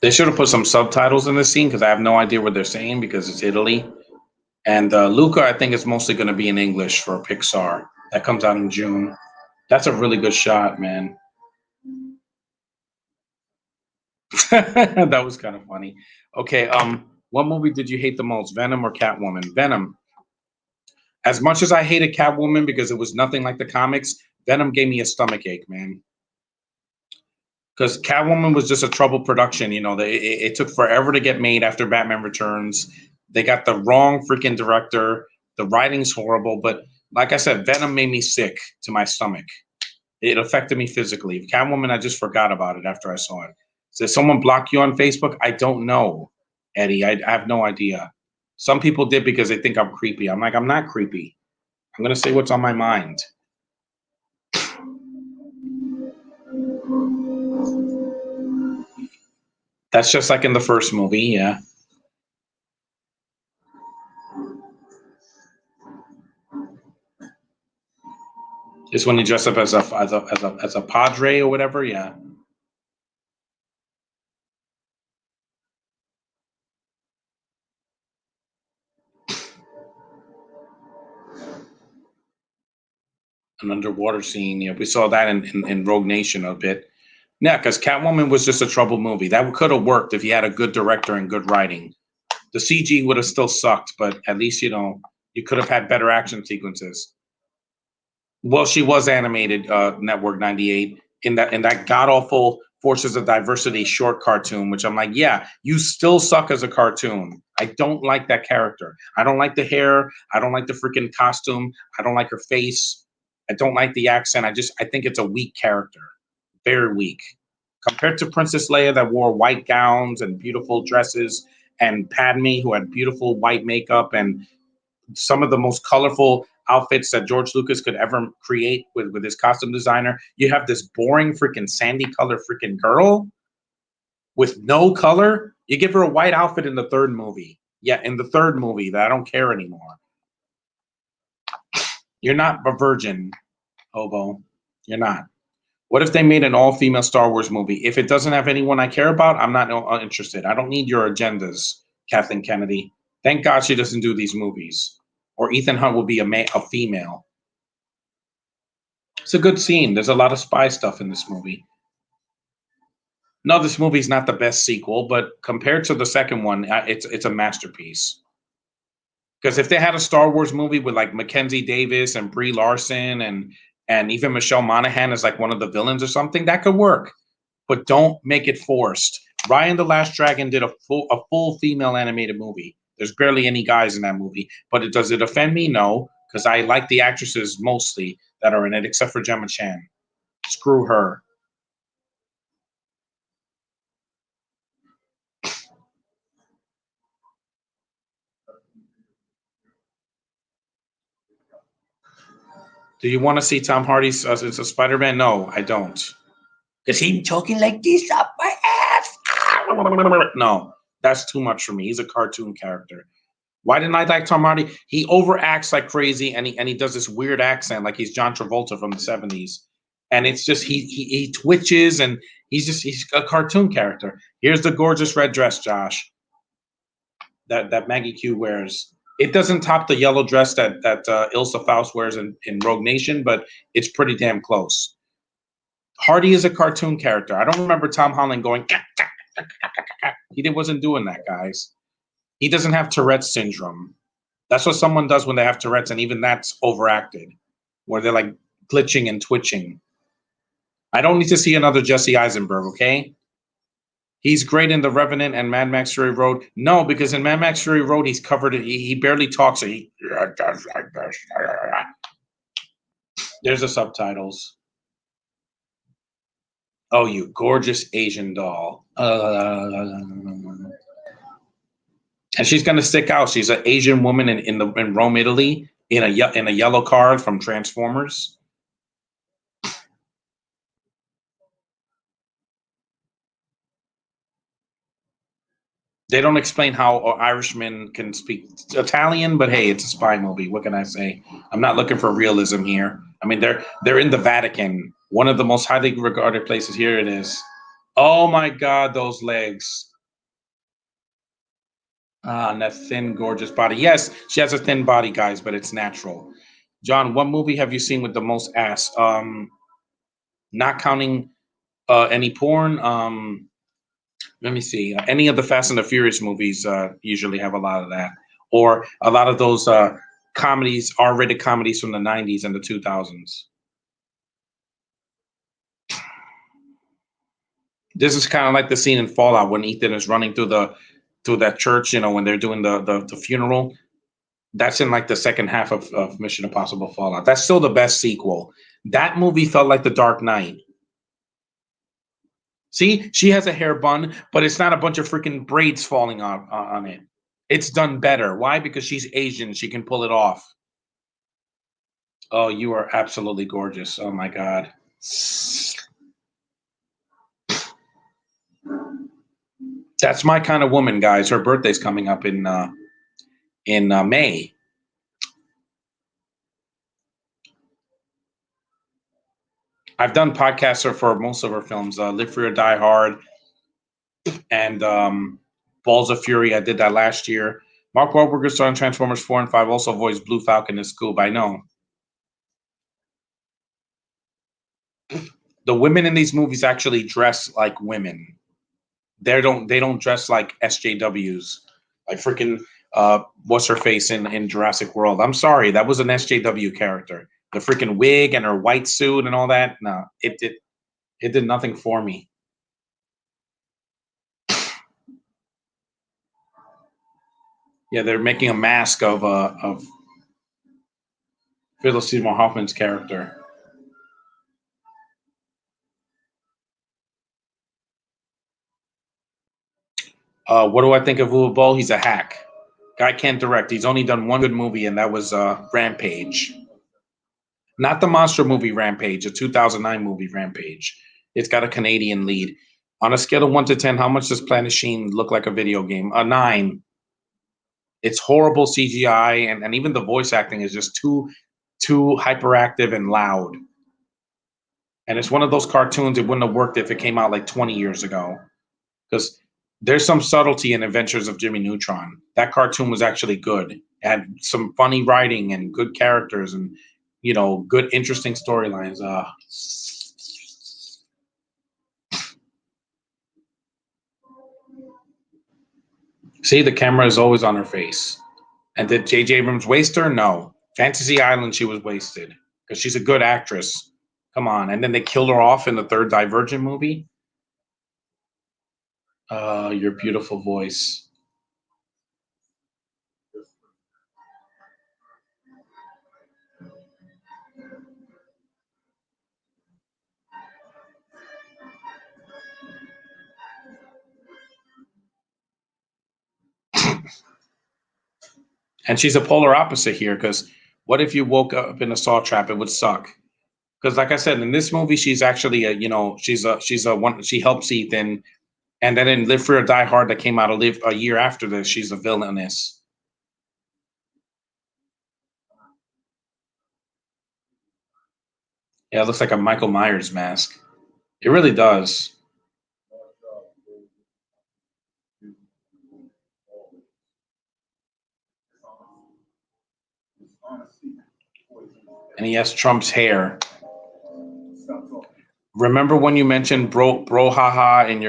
They should have put some subtitles in this scene because I have no idea what they're saying because it's Italy. And Luca, I think, is mostly going to be in English for Pixar. That comes out in June. That's a really good shot, man. That was kind of funny. Okay, what movie did you hate the most, Venom or Catwoman? Venom. As much as I hated Catwoman because it was nothing like the comics, Venom gave me a stomach ache, man. Because Catwoman was just a troubled production. It took forever to get made after Batman Returns. They got the wrong freaking director. The writing's horrible. But like I said, Venom made me sick to my stomach. It affected me physically. Catwoman, I just forgot about it after I saw it. Did someone block you on Facebook? I don't know, Eddie. I have no idea. Some people did because they think I'm creepy. I'm like, I'm not creepy. I'm going to say what's on my mind. That's just like in the first movie, yeah. It's when you dress up as a padre or whatever, yeah. An underwater scene, yeah. We saw that in Rogue Nation a bit. Yeah, because Catwoman was just a trouble movie. That could have worked if you had a good director and good writing. The CG would have still sucked, but at least, you could have had better action sequences. Well, she was animated, Network 98, in that god awful Forces of Diversity short cartoon, which I'm like, yeah, you still suck as a cartoon. I don't like that character. I don't like the hair. I don't like the freaking costume. I don't like her face. I don't like the accent. I think it's a weak character. Very weak. Compared to Princess Leia that wore white gowns and beautiful dresses, and Padme who had beautiful white makeup and some of the most colorful outfits that George Lucas could ever create with his costume designer. You have this boring freaking sandy color freaking girl with no color. You give her a white outfit in the third movie. Yeah, in the third movie that I don't care anymore. You're not a virgin, hobo. You're not. What if they made an all-female Star Wars movie? If it doesn't have anyone I care about, I'm not interested. I don't need your agendas, Kathleen Kennedy. Thank God she doesn't do these movies. Or Ethan Hunt will be a female. It's a good scene. There's a lot of spy stuff in this movie. No, this movie's not the best sequel, but compared to the second one, it's a masterpiece. Because if they had a Star Wars movie with like Mackenzie Davis and Brie Larson and even Michelle Monaghan as like one of the villains or something, that could work. But don't make it forced. Ryan the Last Dragon did a full female animated movie. There's barely any guys in that movie. But does it offend me? No, because I like the actresses mostly that are in it, except for Gemma Chan. Screw her. Do you want to see Tom Hardy's as a Spider-Man? No, I don't. Because he's talking like this up my ass. No, that's too much for me. He's a cartoon character. Why didn't I like Tom Hardy? He overacts like crazy, and he does this weird accent like he's John Travolta from the 70s. And it's just he twitches, and he's a cartoon character. Here's the gorgeous red dress, Josh, that Maggie Q wears. It doesn't top the yellow dress that Ilsa Faust wears in Rogue Nation, but it's pretty damn close. Hardy is a cartoon character. I don't remember Tom Holland going. He wasn't doing that, guys. He doesn't have Tourette's syndrome. That's what someone does when they have Tourette's, and even that's overacted, where they're like glitching and twitching. I don't need to see another Jesse Eisenberg, okay? He's great in The Revenant and Mad Max Fury Road. No, because in Mad Max Fury Road, he's covered. He barely talks. There's the subtitles. Oh, you gorgeous Asian doll. And she's gonna stick out. She's an Asian woman in Rome, Italy, in a yellow car from Transformers. They don't explain how Irishmen can speak Italian, but hey, it's a spy movie. What can I say? I'm not looking for realism here. I mean, they're in the Vatican, one of the most highly regarded places. Here it is. Oh my God, those legs. Ah, and that thin, gorgeous body. Yes, she has a thin body, guys, but it's natural. John, what movie have you seen with the most ass? Not counting any porn. Let me see. Any of the Fast and the Furious movies usually have a lot of that, or a lot of those comedies, R-rated comedies from the '90s and the 2000s. This is kind of like the scene in Fallout when Ethan is running through that church. You know, when they're doing the funeral. That's in like the second half of Mission Impossible Fallout. That's still the best sequel. That movie felt like The Dark Knight. See, she has a hair bun, but it's not a bunch of freaking braids falling on it. It's done better. Why? Because she's Asian. She can pull it off. Oh, you are absolutely gorgeous. Oh my God. That's my kind of woman, guys. Her birthday's coming up in May. I've done podcasts for most of her films. Live Free or Die Hard and Balls of Fury. I did that last year. Mark Wahlberg starred in Transformers 4 and 5. Also voiced Blue Falcon and Scoob. I know. The women in these movies actually dress like women. They don't dress like SJWs. Like freaking what's her face in Jurassic World. I'm sorry, that was an SJW character. The freaking wig and her white suit and all that. No, it did nothing for me. Yeah, they're making a mask of Phyllis Seymour Hoffman's character. What do I think of Uwe Boll? He's a hack. Guy can't direct. He's only done one good movie, and that was Rampage. Not the monster movie Rampage, the 2009 movie Rampage. It's got a Canadian lead. On a scale of 1 to 10, how much does Planet Sheen look like a video game? A 9. It's horrible CGI, and even the voice acting is just too hyperactive and loud. And it's one of those cartoons, it wouldn't have worked if it came out like 20 years ago. Because there's some subtlety in Adventures of Jimmy Neutron. That cartoon was actually good. It had some funny writing and good characters and, you know, good, interesting storylines. See, the camera is always on her face. And did JJ Abrams waste her? No. Fantasy Island, she was wasted. Because she's a good actress. Come on. And then they killed her off in the third Divergent movie. Your beautiful voice. And she's a polar opposite here, because what if you woke up in a saw trap? It would suck. Because, like I said, in this movie, she's actually she's a one. She helps Ethan, and then in Live Free or Die Hard, that came out a year after this, she's a villainess. Yeah, it looks like a Michael Myers mask. It really does. And he has Trump's hair. Remember when you mentioned bro haha in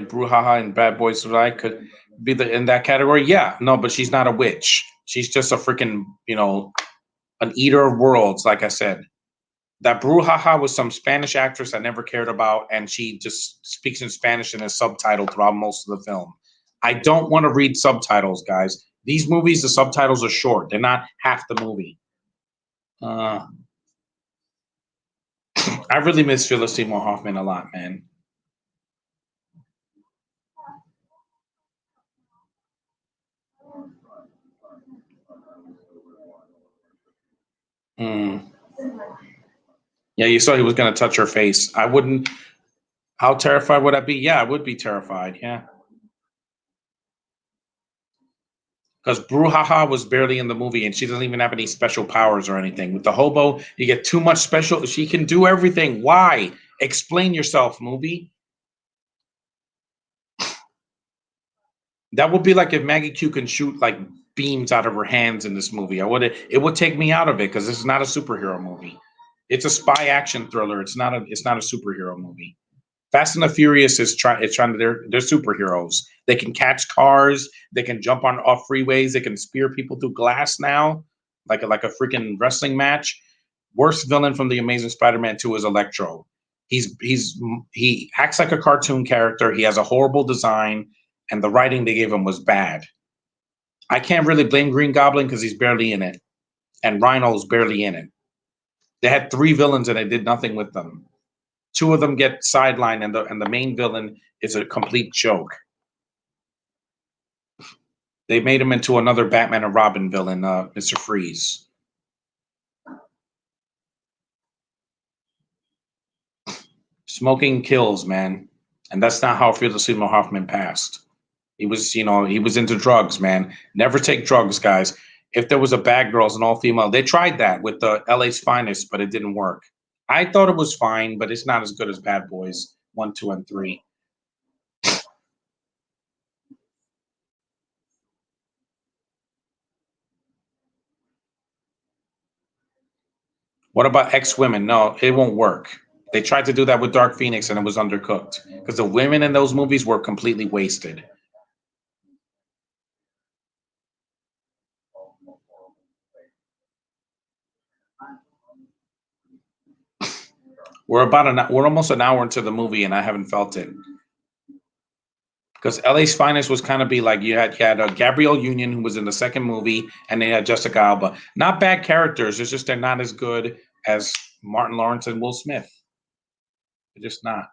brouhaha and Bad Boys Life could be in that category? Yeah, no, but she's not a witch. She's just a freaking an eater of worlds. Like I said, that brouhaha was some Spanish actress I never cared about, and she just speaks in Spanish and is subtitled throughout most of the film. I don't want to read subtitles, guys. These movies, the subtitles are short. They're not half the movie. I really miss Phyllis Seymour Hoffman a lot, man. Mm. Yeah, you saw he was going to touch her face. I wouldn't. How terrified would I be? Yeah, I would be terrified. Yeah. Because Brouhaha was barely in the movie, and she doesn't even have any special powers or anything. With the hobo, you get too much special. She can do everything. Why? Explain yourself, movie. That would be like if Maggie Q can shoot like beams out of her hands in this movie. It would take me out of it because this is not a superhero movie. It's a spy action thriller. It's not a superhero movie. Fast and the Furious is trying to they're superheroes. They can catch cars, they can jump on off freeways, they can spear people through glass now, like a freaking wrestling match. Worst villain from the Amazing Spider-Man 2 is Electro. He acts like a cartoon character. He has a horrible design, and the writing they gave him was bad. I can't really blame Green Goblin because he's barely in it, and Rhino's barely in it. They had 3 villains and they did nothing with them. 2 of them get sidelined, and the main villain is a complete joke. They made him into another Batman and Robin villain, Mr. Freeze. Smoking kills, man, and that's not how Philip Seymour Hoffman passed. He was into drugs, man. Never take drugs, guys. If there was a Bad Girls and all female, they tried that with the LA's Finest, but it didn't work. I thought it was fine, but it's not as good as Bad Boys 1, 2, and 3. What about X-Women? No, it won't work. They tried to do that with Dark Phoenix and it was undercooked because the women in those movies were completely wasted. We're almost an hour into the movie and I haven't felt it. Because LA's Finest was kind of be like you had Gabrielle Union who was in the second movie, and they had Jessica Alba. Not bad characters. It's just they're not as good as Martin Lawrence and Will Smith. They're just not.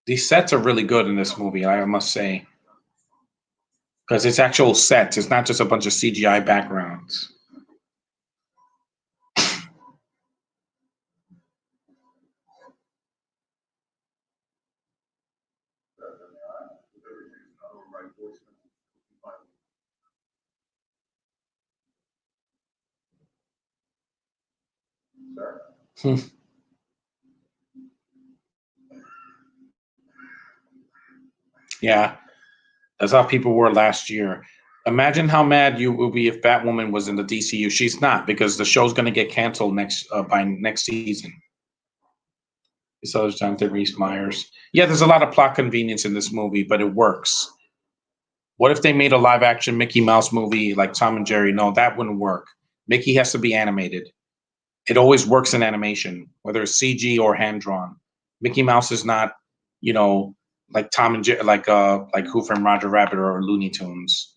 These sets are really good in this movie, I must say. because it's actual sets. It's not just a bunch of CGI backgrounds. Hmm. Yeah, that's how people were last year. Imagine how mad you would be if Batwoman was in the DCU. She's not, because the show's going to get canceled by next season. This other Jonathan Rhys Meyers. Yeah, there's a lot of plot convenience in this movie, but it works. What if they made a live action Mickey Mouse movie like Tom and Jerry? No, that wouldn't work. Mickey has to be animated. It always works in animation, whether it's CG or hand drawn. Mickey Mouse is not, you know, like Tom and Jerry, like Who Framed Roger Rabbit or Looney Tunes.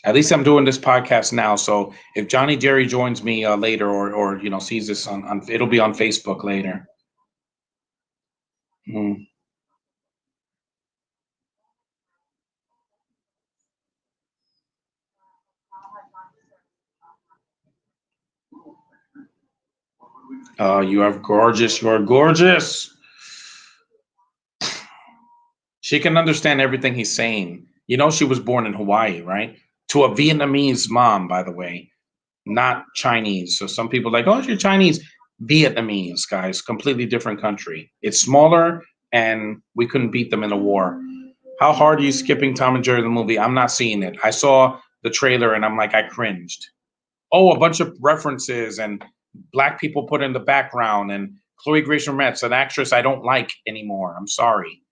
At least I'm doing this podcast now, so if Johnny Jerry joins me later, or sees this on, it'll be on Facebook later. Mm. You are gorgeous. You are gorgeous. She can understand everything he's saying. You know, she was born in Hawaii, right? To a Vietnamese mom, by the way, not Chinese. So some people are like, oh, you're Chinese. Vietnamese, guys, completely different country. It's smaller, and we couldn't beat them in a war. How hard are you skipping Tom and Jerry the movie? I'm not seeing it. I saw the trailer, and I'm like, I cringed. Oh, a bunch of references and black people put in the background, and Chloe Grace Moretz, an actress I don't like anymore. I'm sorry.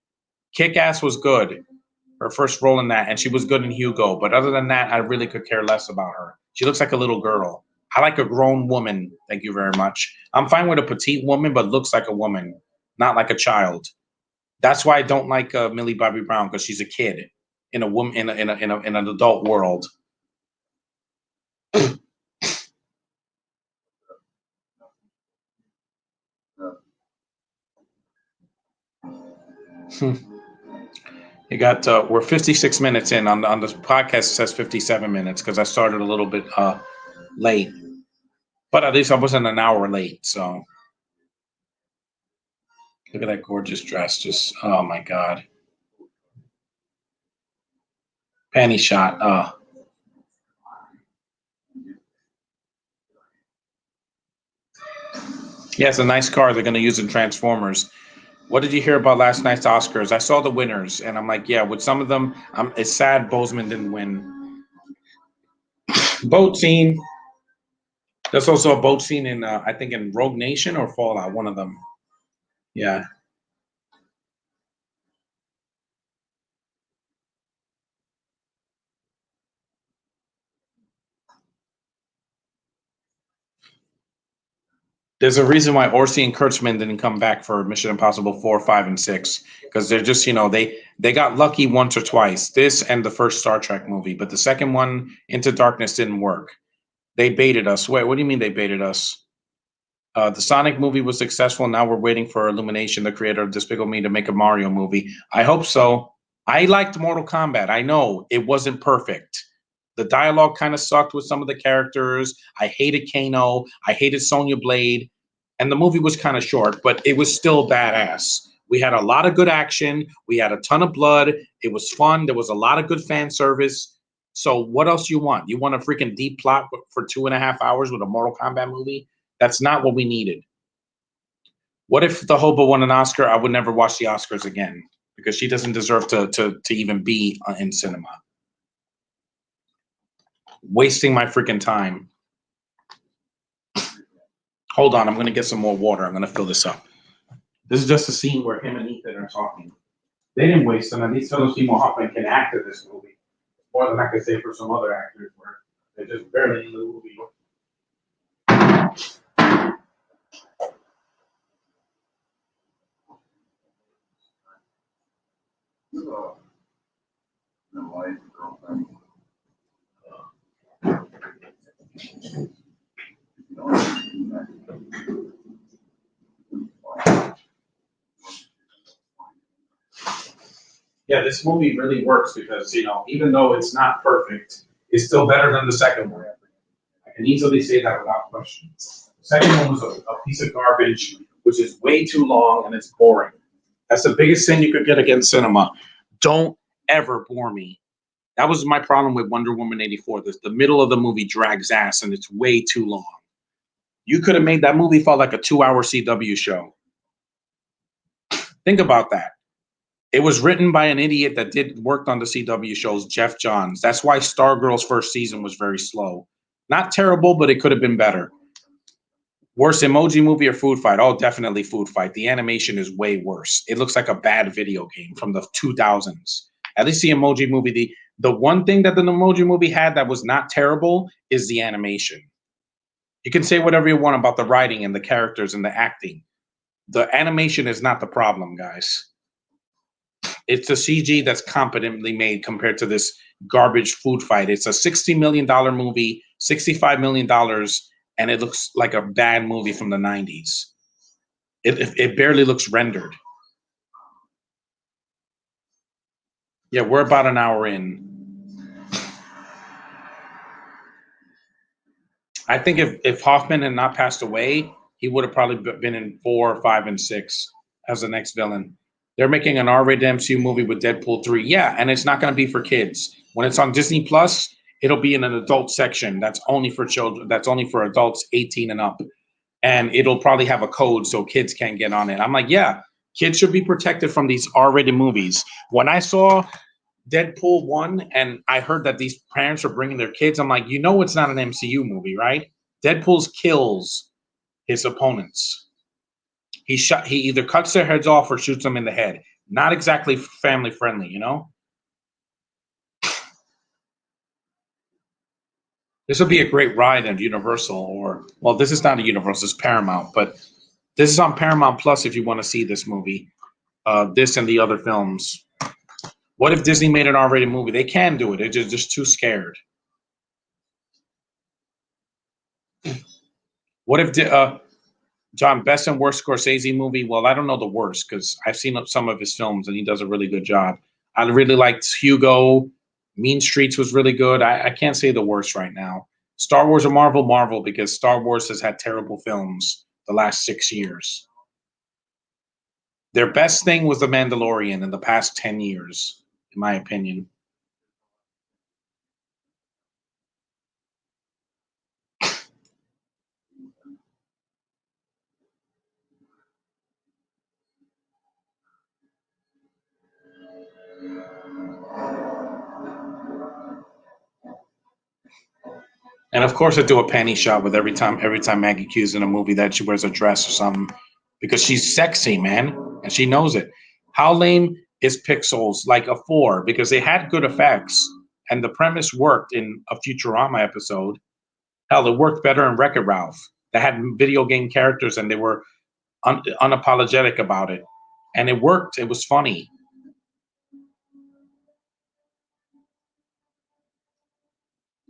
Kick-Ass was good, her first role in that, and she was good in Hugo. But other than that, I really could care less about her. She looks like a little girl. I like a grown woman. Thank you very much. I'm fine with a petite woman, but looks like a woman, not like a child. That's why I don't like Millie Bobby Brown, because she's a kid in a woman in an adult world. You got we're 56 minutes in on the podcast. It says 57 minutes because I started a little bit late, but at least I wasn't an hour late. So look at that gorgeous dress. Just, oh my god, panty shot. Yeah, it's a nice car they're going to use in Transformers. What did you hear about last night's Oscars? I saw the winners, and I'm like, yeah, with some of them, it's sad Bozeman didn't win. Boat scene. There's also a boat scene in, I think, in Rogue Nation or Fallout, one of them. Yeah. There's a reason why Orsi and Kurtzman didn't come back for Mission Impossible 4, 5, and 6, because they're just, they got lucky once or twice. This and the first Star Trek movie, but the second one, Into Darkness, didn't work. They baited us. Wait, what do you mean they baited us? The Sonic movie was successful. Now we're waiting for Illumination, the creator of Despicable Me, to make a Mario movie. I hope so. I liked Mortal Kombat. I know it wasn't perfect. The dialogue kind of sucked with some of the characters. I hated Kano. I hated Sonya Blade. And the movie was kind of short, but it was still badass. We had a lot of good action. We had a ton of blood. It was fun. There was a lot of good fan service. So what else you want? You want a freaking deep plot for 2.5 hours with a Mortal Kombat movie? That's not what we needed. What if the hobo won an Oscar? I would never watch the Oscars again because she doesn't deserve to even be in cinema. Wasting my freaking time. Hold on, I'm going to get some more water. I'm going to fill this up. This is just a scene where him and Ethan are talking. They didn't waste them. At least Philip Seymour Hoffman can act in this movie. More than I could say for some other actors where they're just barely in the movie. Yeah, this movie really works because, you know, even though it's not perfect, it's still better than the second one. I can easily say that without question. The second one was a piece of garbage, which is way too long and it's boring. That's the biggest sin you could get against cinema. Don't ever bore me. That was my problem with Wonder Woman 84. The middle of the movie drags ass and it's way too long. You could have made that movie felt like a 2-hour CW show. Think about that. It was written by an idiot that worked on the CW shows, Jeff Johns. That's why Stargirl's first season was very slow. Not terrible, but it could have been better. Worst emoji movie or food fight? Oh, definitely food fight. The animation is way worse. It looks like a bad video game from the 2000s. At least the emoji movie, the one thing that the emoji movie had that was not terrible is the animation. You can say whatever you want about the writing and the characters and the acting. The animation is not the problem, guys. It's the CG that's competently made compared to this garbage food fight. It's a $60 million movie, $65 million, and it looks like a bad movie from the 90s. It barely looks rendered. Yeah, we're about an hour in. I think if Hoffman had not passed away, he would have probably been in 4, 5, and 6 as the next villain. They're making an R-rated MCU movie with Deadpool 3. Yeah, and it's not going to be for kids. When it's on Disney Plus, it'll be in an adult section that's only for children. That's only for adults 18 and up. And it'll probably have a code so kids can't get on it. I'm like, yeah, kids should be protected from these R-rated movies. When I saw Deadpool 1 and I heard that these parents are bringing their kids, I'm like, you know it's not an MCU movie, right? Deadpool kills his opponents. He either cuts their heads off or shoots them in the head. Not exactly family friendly, you know? This would be a great ride at Universal, or, well, this is not a Universal, it's Paramount, but this is on Paramount Plus if you want to see this movie. This and the other films. What if Disney made an R-rated movie? They can do it. They're just too scared. What if John, best and worst Scorsese movie? Well, I don't know the worst because I've seen some of his films and he does a really good job. I really liked Hugo. Mean Streets was really good. I can't say the worst right now. Star Wars or Marvel? Marvel, because Star Wars has had terrible films the last 6 years. Their best thing was The Mandalorian in the past 10 years, in my opinion. And of course, I do a panty shot with every time Maggie Q's in a movie that she wears a dress or something, because she's sexy, man, and she knows it. How lame is Pixels? Like a 4, because they had good effects and the premise worked in a Futurama episode. Hell, it worked better in Wreck-It Ralph. They had video game characters and they were unapologetic about it, and it worked. It was funny.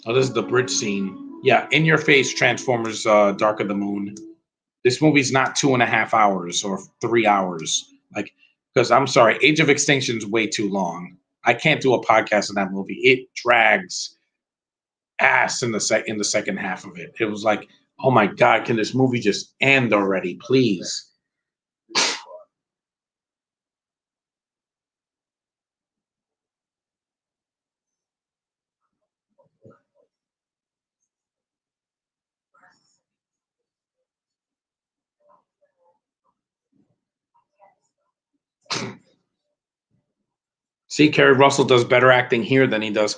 Oh, this is the bridge scene. Yeah, in your face, Transformers: Dark of the Moon. This movie's not 2.5 hours or 3 hours. Like, because I'm sorry, Age of Extinction's way too long. I can't do a podcast on that movie. It drags ass in the second half of it. It was like, oh my god, can this movie just end already, please? See, Kerry Russell does better acting here than he does.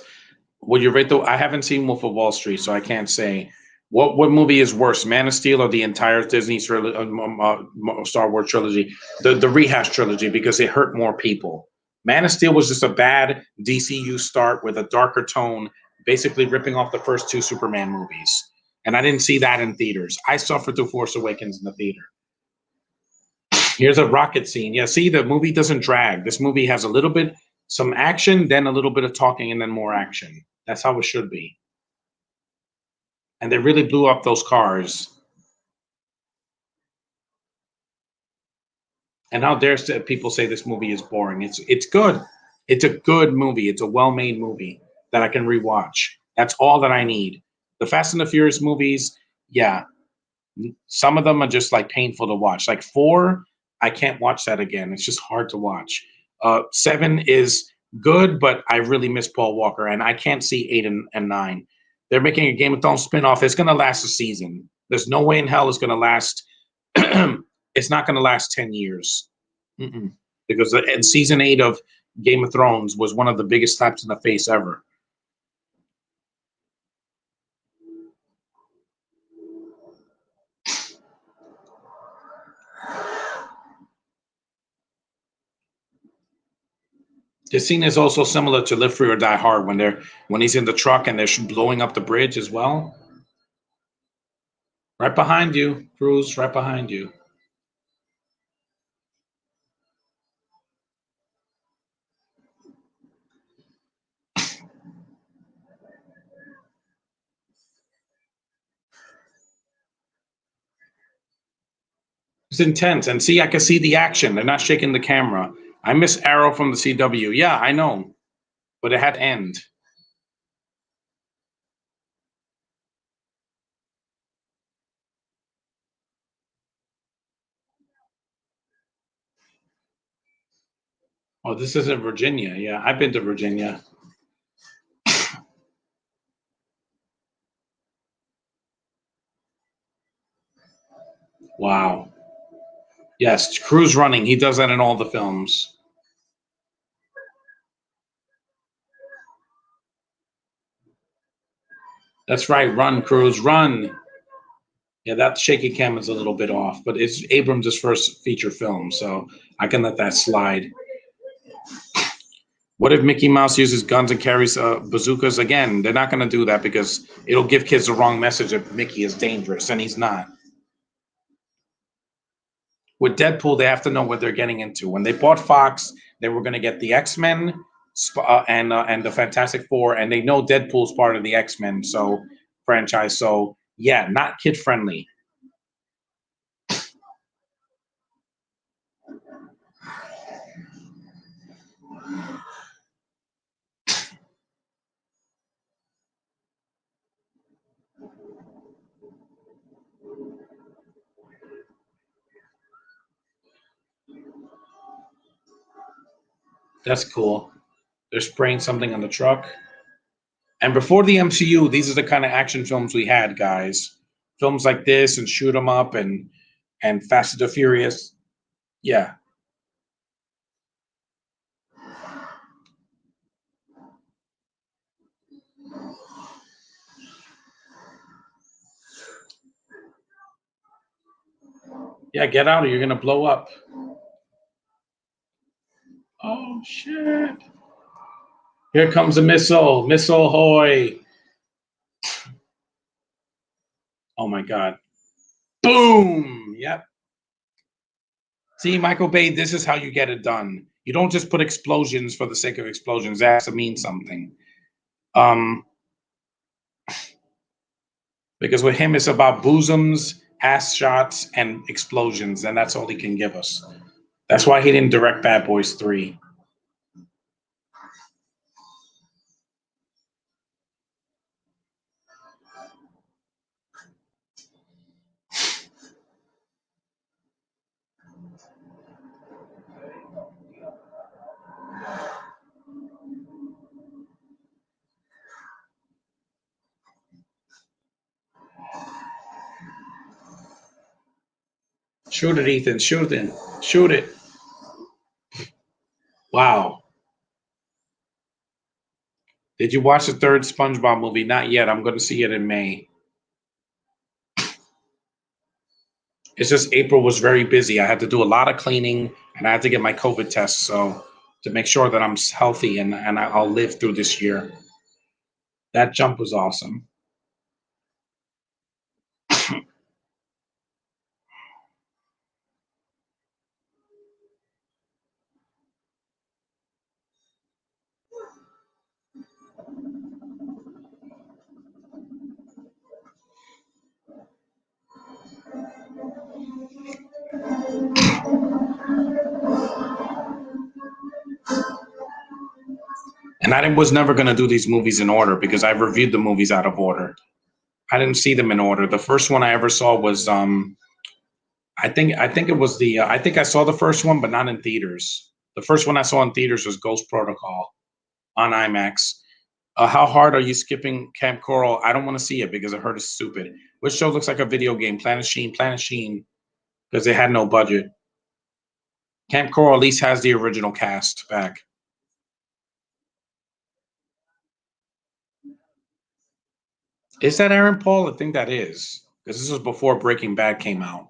Would you rate the? I haven't seen Wolf of Wall Street, so I can't say. What movie is worse, Man of Steel or the entire Disney Star Wars trilogy, the rehash trilogy, because it hurt more people. Man of Steel was just a bad DCU start with a darker tone, basically ripping off the first 2 Superman movies. And I didn't see that in theaters. I suffered through Force Awakens in the theater. Here's a rocket scene. Yeah, see, the movie doesn't drag. This movie has a little bit, some action, then a little bit of talking, and then more action. That's how it should be. And they really blew up those cars. And how dare people say this movie is boring? It's good. It's a good movie. It's a well-made movie that I can rewatch. That's all that I need. The Fast and the Furious movies, yeah, some of them are just like painful to watch. Like four, I can't watch that again. It's just hard to watch. Seven is good, but I really miss Paul Walker, and I can't see eight and nine. They're making a Game of Thrones spinoff. It's going to last a season. There's no way in hell it's going to last. It's not going to last 10 years. Mm-mm. Because and season 8 of Game of Thrones was one of the biggest slaps in the face ever. The scene is also similar to Live Free or Die Hard when he's in the truck and they're blowing up the bridge as well. Right behind you, Cruz. Right behind you. It's intense, and see, I can see the action. They're not shaking the camera. I miss Arrow from the CW. Yeah, I know, but it had to end. Oh, this is in Virginia. Yeah, I've been to Virginia. Wow. Yes, Cruz running. He does that in all the films. That's right. Run, Cruz, run. Yeah, that shaky cam is a little bit off, but it's Abrams' first feature film, so I can let that slide. What if Mickey Mouse uses guns and carries bazookas? Again, they're not going to do that because it'll give kids the wrong message that Mickey is dangerous, and he's not. With Deadpool, they have to know what they're getting into. When they bought Fox, they were going to get the X-Men and the Fantastic Four, and they know Deadpool's part of the X-Men franchise. So yeah, not kid friendly. That's cool. They're spraying something on the truck. And before the MCU, these are the kind of action films we had, guys. Films like this and Shoot 'Em Up and Fast and the Furious. Yeah. Yeah, get out or you're gonna blow up. Oh shit. Here comes a missile. Missile hoy. Oh my god. Boom. Yep. See, Michael Bay, this is how you get it done. You don't just put explosions for the sake of explosions. That has to mean something. Because with him, it's about bosoms, ass shots, and explosions, and that's all he can give us. That's why he didn't direct Bad Boys 3. Shoot it, Ethan. Shoot it. Shoot it. Wow. Did you watch the third SpongeBob movie? Not yet. I'm going to see it in May. It's just April was very busy. I had to do a lot of cleaning and I had to get my COVID test. So to make sure that I'm healthy and I'll live through this year. That jump was awesome. I was never going to do these movies in order because I've reviewed the movies out of order. I didn't see them in order. The first one I ever saw was I think it was the I think I saw the first one, but not in theaters. The first one I saw in theaters was Ghost Protocol on IMAX. How hard are you skipping Camp Coral? I don't want to see it because I heard it's stupid. Which show looks like a video game? Planet Sheen, because they had no budget. Camp Coral at least has the original cast back. Is that Aaron Paul? I think that is, because this was before Breaking Bad came out.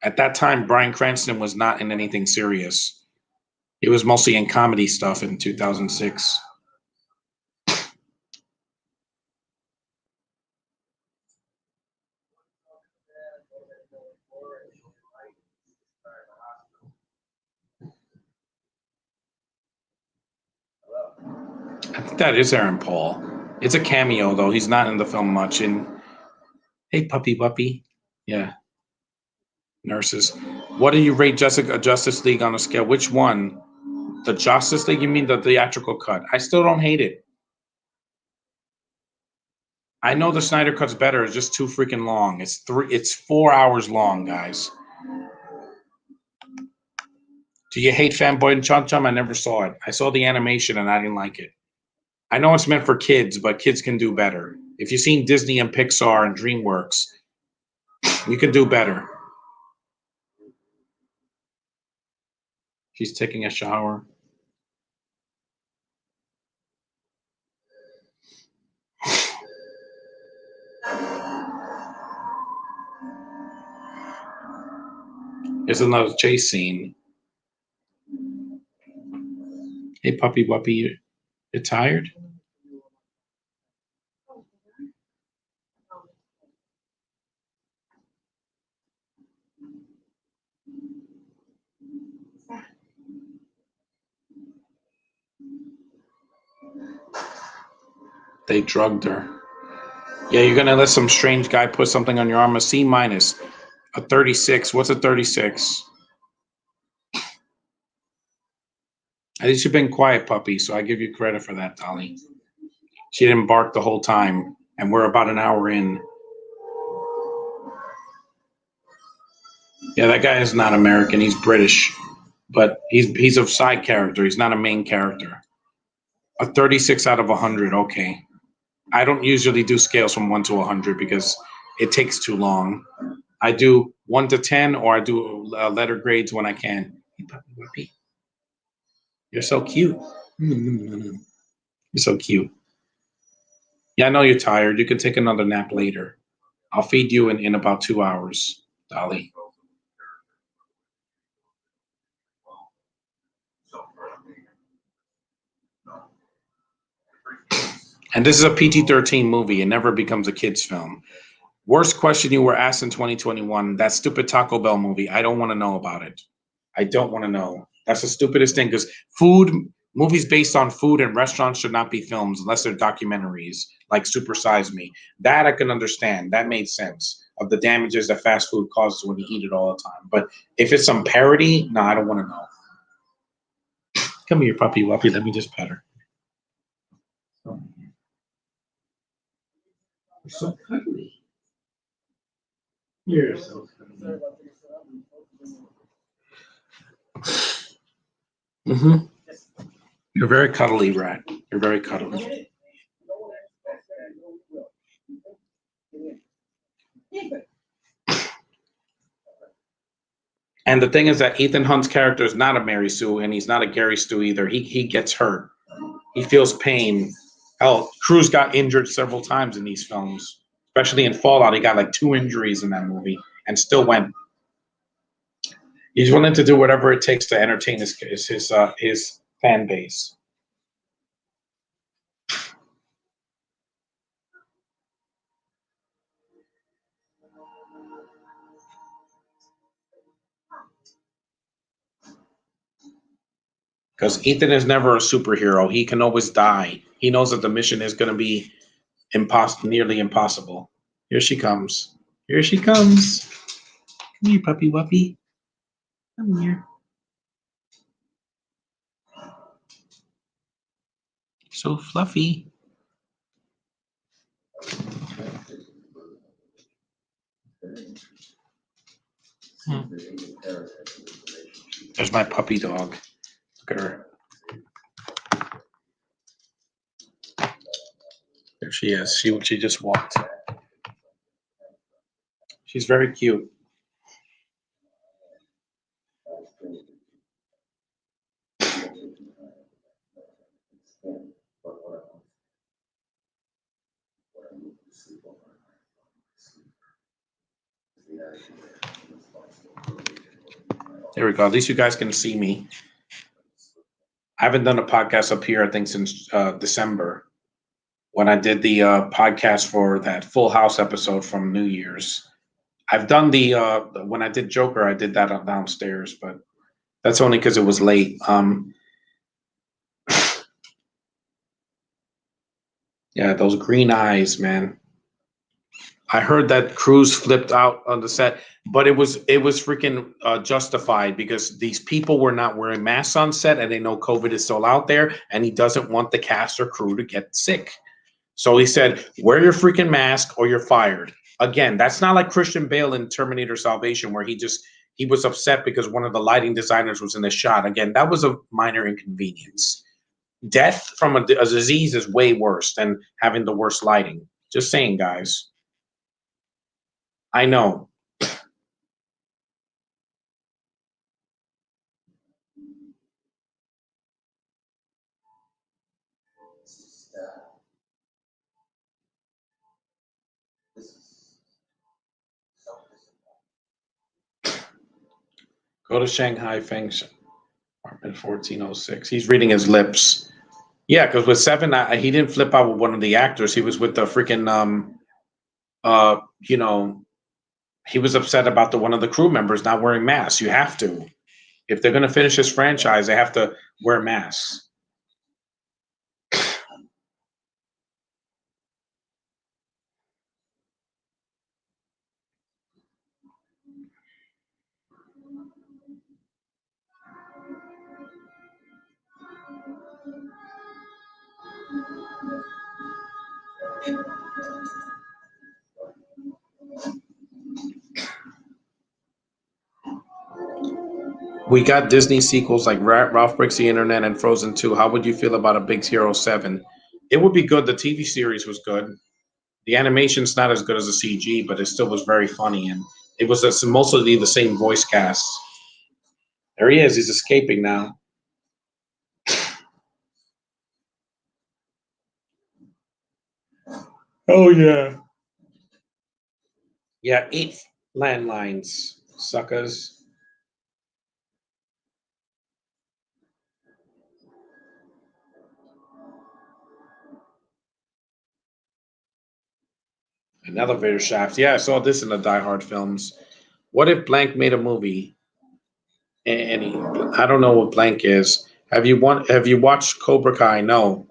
At that time, Bryan Cranston was not in anything serious. He was mostly in comedy stuff in 2006. I think that is Aaron Paul. It's a cameo, though. He's not in the film much. And hey, puppy. Yeah. Nurses. What do you rate Justice League on a scale? Which one? The Justice League? You mean the theatrical cut? I still don't hate it. I know the Snyder Cut's better. It's just too freaking long. It's 4 hours long, guys. Do you hate Fanboy and Chum Chum? I never saw it. I saw the animation and I didn't like it. I know it's meant for kids, but kids can do better. If you've seen Disney and Pixar and DreamWorks, you can do better. She's taking a shower. Here's another chase scene. Hey, puppy wuppy, you tired? They drugged her. Yeah, you're gonna let some strange guy put something on your arm. A C minus, a 36. What's a 36? At least you've been quiet, puppy. So I give you credit for that, Dolly. She didn't bark the whole time, and we're about an hour in. Yeah, that guy is not American. He's British, but he's a side character. He's not a main character. A 36 out of 100. Okay. I don't usually do scales from 1 to 100 because it takes too long. I do 1 to 10, or I do letter grades when I can. Hey, puppy, puppy. You're so cute. You're so cute. Yeah, I know you're tired. You can take another nap later. I'll feed you in about 2 hours, Dolly. And this is a PG-13 movie. It never becomes a kid's film. Worst question you were asked in 2021, that stupid Taco Bell movie. I don't want to know about it. I don't want to know. That's the stupidest thing because movies based on food and restaurants should not be films unless they're documentaries like Super Size Me. That I can understand. That made sense of the damages that fast food causes when you eat it all the time. But if it's some parody, no, I don't want to know. Come here, puppy wuppy. Let me just pet her. You're so cuddly. You're so cuddly. Mm-hmm. You're very cuddly, rat. You're very cuddly. And the thing is that Ethan Hunt's character is not a Mary Sue, and he's not a Gary Stu either. He gets hurt. He feels pain. Hell, Cruz got injured several times in these films, especially in Fallout. He got like 2 injuries in that movie and still went. He's willing to do whatever it takes to entertain his fan base. Because Ethan is never a superhero. He can always die. He knows that the mission is going to be nearly impossible. Here she comes. Here she comes. Come here, puppy wuppy. Come here. So fluffy. There's my puppy dog. Look at her. There she is. She just walked. She's very cute. There we go. At least you guys can see me. I haven't done a podcast up here, I think, since December when I did the podcast for that Full House episode from New Year's. I've done the when I did Joker, I did that downstairs, but that's only because it was late. Yeah, those green eyes, man. I heard that Cruz flipped out on the set, but it was freaking justified because these people were not wearing masks on set, and they know COVID is still out there, and he doesn't want the cast or crew to get sick. So he said, "Wear your freaking mask, or you're fired." Again, that's not like Christian Bale in Terminator Salvation, where he was upset because one of the lighting designers was in the shot. Again, that was a minor inconvenience. Death from a disease is way worse than having the worst lighting. Just saying, guys. I know. Go to Shanghai Feng's apartment 1406. He's reading his lips. Yeah, because with Seven, he didn't flip out with one of the actors. He was with the freaking he was upset about one of the crew members not wearing masks. You have to. If they're gonna finish this franchise, they have to wear masks. We got Disney sequels like Ralph Breaks the Internet and Frozen 2. How would you feel about a Big Hero 7? It would be good. The TV series was good. The animation's not as good as the CG, but it still was very funny. And it was mostly the same voice cast. There he is. He's escaping now. Oh, yeah. Yeah, 8 landlines, suckers. An elevator shaft. Yeah, I saw this in the Die Hard films. What if Blank made a movie? And I don't know what Blank is. Have you watched Cobra Kai? No.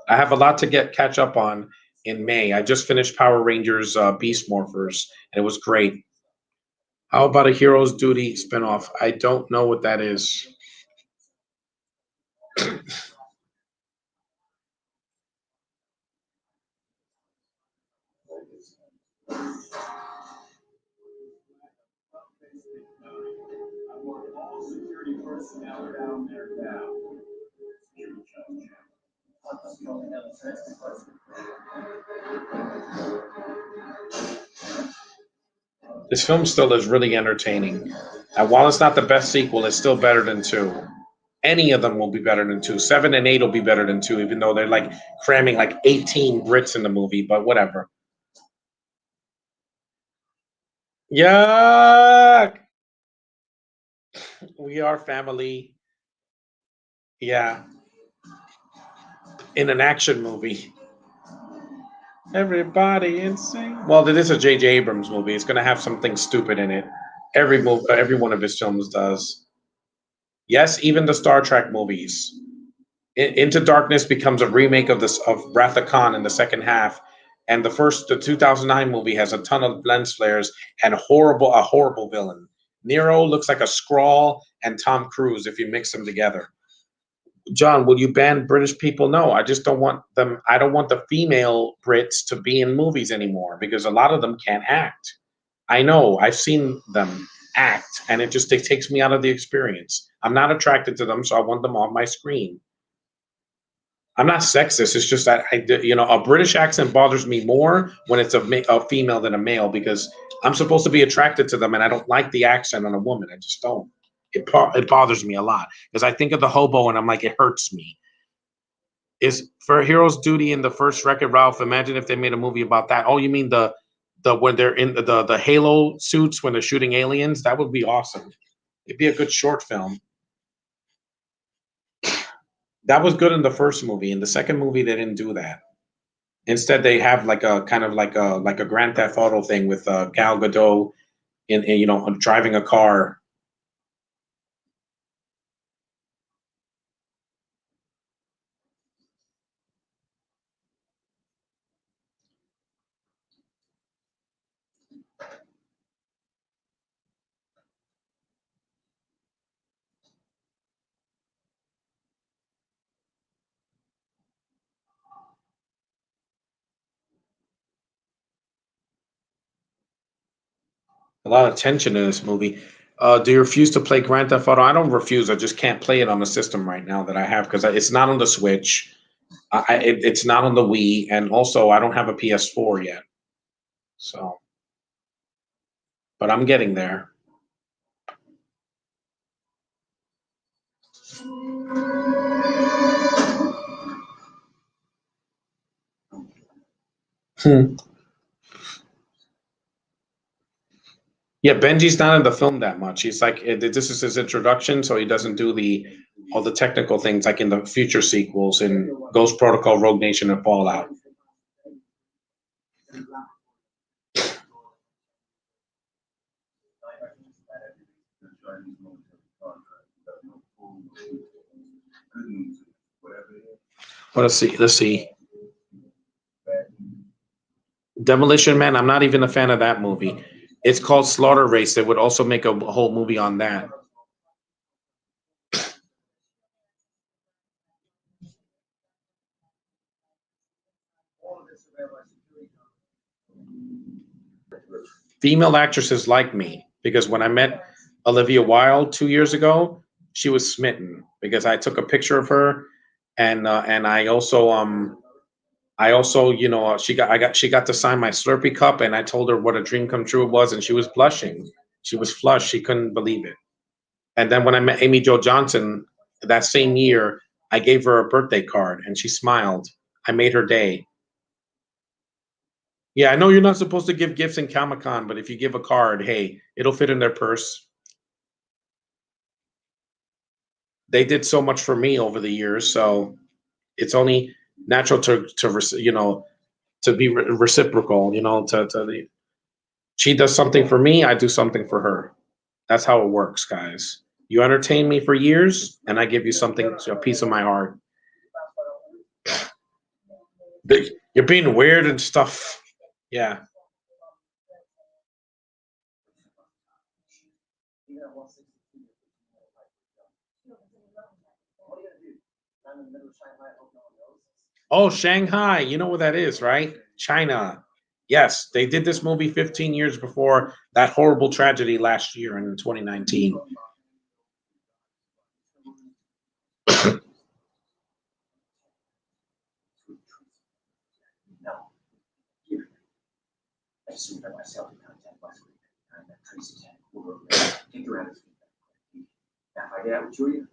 I have a lot to catch up on in May. I just finished Power Rangers Beast Morphers, and it was great. How about a Hero's Duty spinoff? I don't know what that is. This film still is really entertaining. And while it's not the best sequel, it's still better than 2. Any of them will be better than 2. 7 and 8 will be better than 2, even though they're like cramming like 18 Brits in the movie, but whatever. Yuck! We are family. Yeah. In an action movie. Everybody insane. Well, it is a JJ Abrams movie. It's going to have something stupid in it. Every one of his films does. Yes, even the Star Trek movies. Into Darkness becomes a remake of Wrath of Khan in the second half, and the 2009 movie has a ton of lens flares and a horrible villain. Nero looks like a Skrull and Tom Cruise if you mix them together. John, will you ban British people? No, I just don't want them. I don't want the female Brits to be in movies anymore because a lot of them can't act. I know, I've seen them act, and it takes me out of the experience. I'm not attracted to them, so I want them on my screen. I'm not sexist. It's just that a British accent bothers me more when it's a female than a male because I'm supposed to be attracted to them, and I don't like the accent on a woman. I just don't. It bothers me a lot because I think of the hobo, and I'm like, it hurts me. Is for Hero's Duty in the first Wreck-It Ralph? Imagine if they made a movie about that. Oh, you mean the when they're in the Halo suits when they're shooting aliens? That would be awesome. It'd be a good short film. That was good in the first movie. In the second movie, they didn't do that. Instead, they have like a kind of like a Grand Theft Auto thing with Gal Gadot in driving a car. A lot of tension in this movie. Do you refuse to play Grand Theft Auto? I don't refuse. I just can't play it on the system right now that I have because it's not on the Switch. It's not on the Wii, and also I don't have a PS4 yet. So, but I'm getting there. Hmm. Yeah, Benji's not in the film that much. He's like this is his introduction, so he doesn't do all the technical things like in the future sequels in Ghost Protocol, Rogue Nation, and Fallout. Well, let's see. Let's see. Demolition Man. I'm not even a fan of that movie. It's called Slaughter Race. They would also make a whole movie on that. Female actresses like me because when I met Olivia Wilde 2 years ago, she was smitten because I took a picture of her, and I also she got to sign my Slurpee cup, and I told her what a dream come true it was, and she was blushing. She was flushed. She couldn't believe it. And then when I met Amy Jo Johnson that same year, I gave her a birthday card, and she smiled. I made her day. Yeah, I know you're not supposed to give gifts in Comic-Con, but if you give a card, hey, it'll fit in their purse. They did so much for me over the years, so it's only natural to be reciprocal. She does something for me, I do something for her. That's how it works, guys. You entertain me for years, and I give you something, a piece of my heart. You're being weird and stuff. Yeah. Oh, Shanghai. You know what that is, right? China. Yes, they did this movie 15 years before that horrible tragedy last year in 2019. I assumed that myself in contact last week. I met Tracy's head quarter of an hour. Take your attitude back. Now, if I get out with Julia, if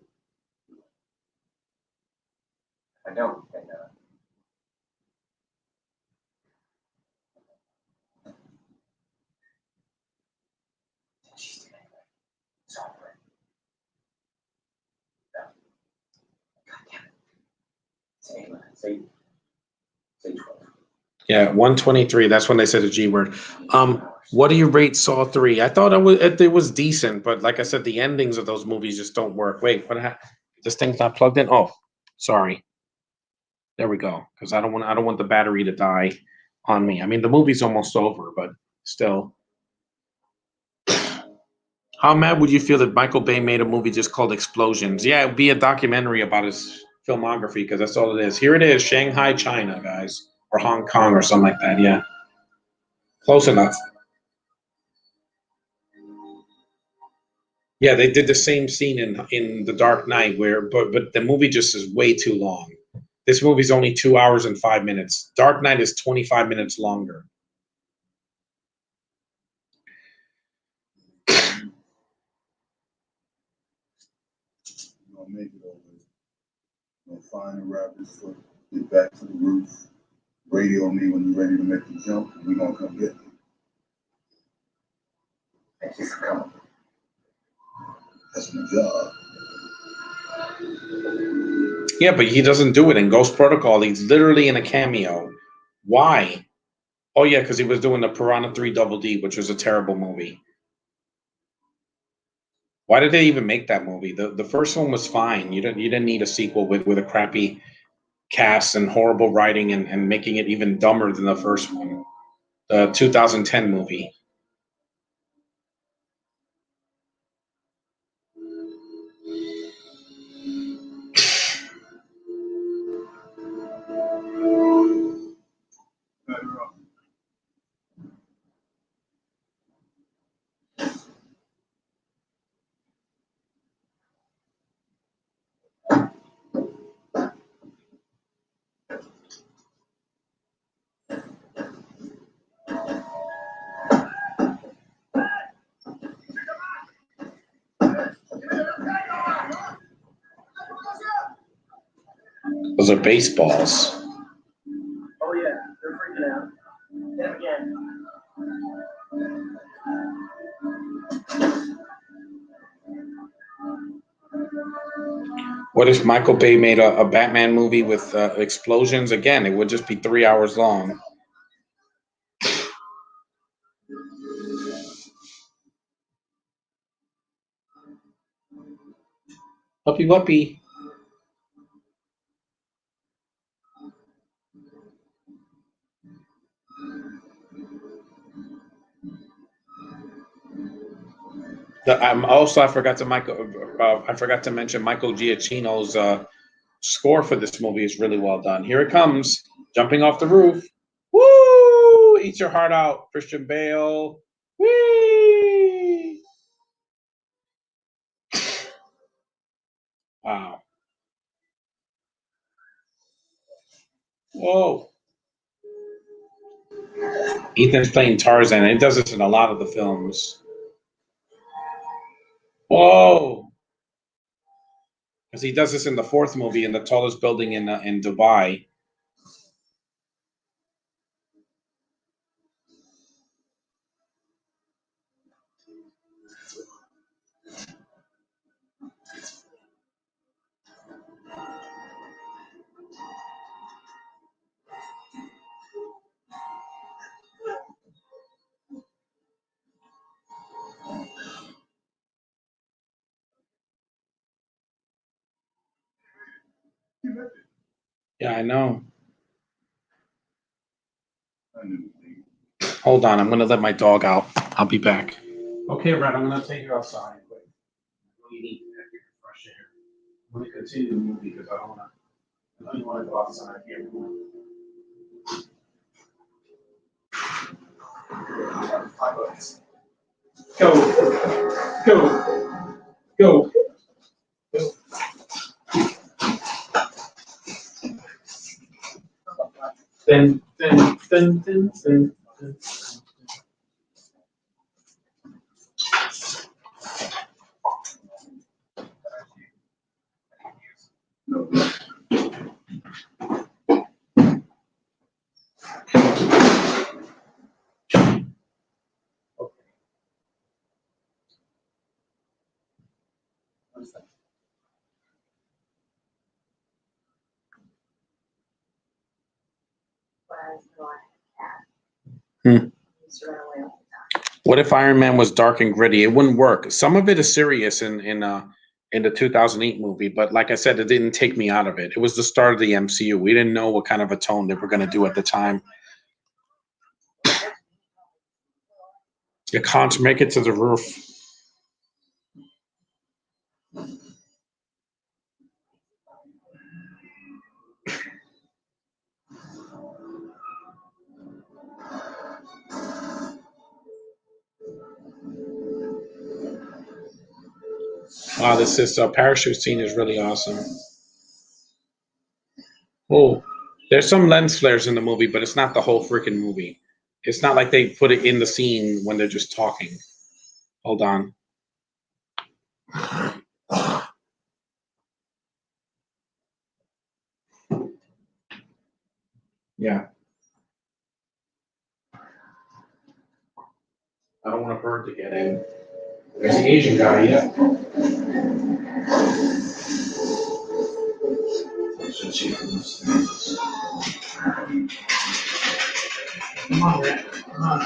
I don't, then she's dead anyway. So I'm ready. God damn it. Say 11. Say 12. Yeah, 123. That's when they said the G word. What do you rate Saw 3? I thought it was decent, but like I said, the endings of those movies just don't work. Wait, what happened? This thing's not plugged in? Oh, sorry. There we go. Because I don't want the battery to die on me. I mean, the movie's almost over, but still. How mad would you feel if Michael Bay made a movie just called Explosions? Yeah, it'd be a documentary about his filmography because that's all it is. Here it is, Shanghai, China, guys, or Hong Kong or something like that. Yeah, close enough. Yeah, they did the same scene in The Dark Knight, where but the movie just is way too long. This movie's only 2 hours and 5 minutes. Dark Knight is 25 minutes longer. You're gonna make it over. You're gonna find the rapper's foot, get back to the roof, radio me when you're ready to make the jump, and we're gonna come get you. Thank you for coming. That's my job. Yeah, but he doesn't do it in Ghost Protocol. He's literally in a cameo. Why? Oh yeah, because he was doing the Piranha 3 Double D, which was a terrible movie. Why did they even make that movie? The first one was fine. You didn't need a sequel with a crappy cast and horrible writing and making it even dumber than the first one. The 2010 movie. Better off. Those are baseballs. Oh yeah, they're freaking out. Them again. What if Michael Bay made a Batman movie with explosions? Again, it would just be 3 hours long. Puppy Wuppy. I forgot to mention Michael Giacchino's score for this movie is really well done. Here it comes, jumping off the roof. Woo! Eat your heart out, Christian Bale. Whee! Wow. Whoa. Ethan's playing Tarzan, and he does this in a lot of the films. Whoa. Because he does this in the fourth movie in the tallest building in Dubai. Yeah, I know. I knew it. Hold on, I'm going to let my dog out. I'll be back. Okay, Red, I'm going to take you outside quick. You need to get fresh air. I'm going to continue the movie because I don't want to go outside here. $5. Go. Go. Go. Go. Then. No. What if Iron Man was dark and gritty? It wouldn't work. Some of it is serious in the 2008 movie, but like I said, it didn't take me out of it. It was the start of the MCU. We didn't know what kind of a tone they were going to do at the time. You can't make it to the roof. Wow, this parachute scene is really awesome. Oh, there's some lens flares in the movie, but it's not the whole freaking movie. It's not like they put it in the scene when they're just talking. Hold on. Yeah. I don't want a bird to get in. There's the Asian guy, yeah. Come on, Rick. Come on.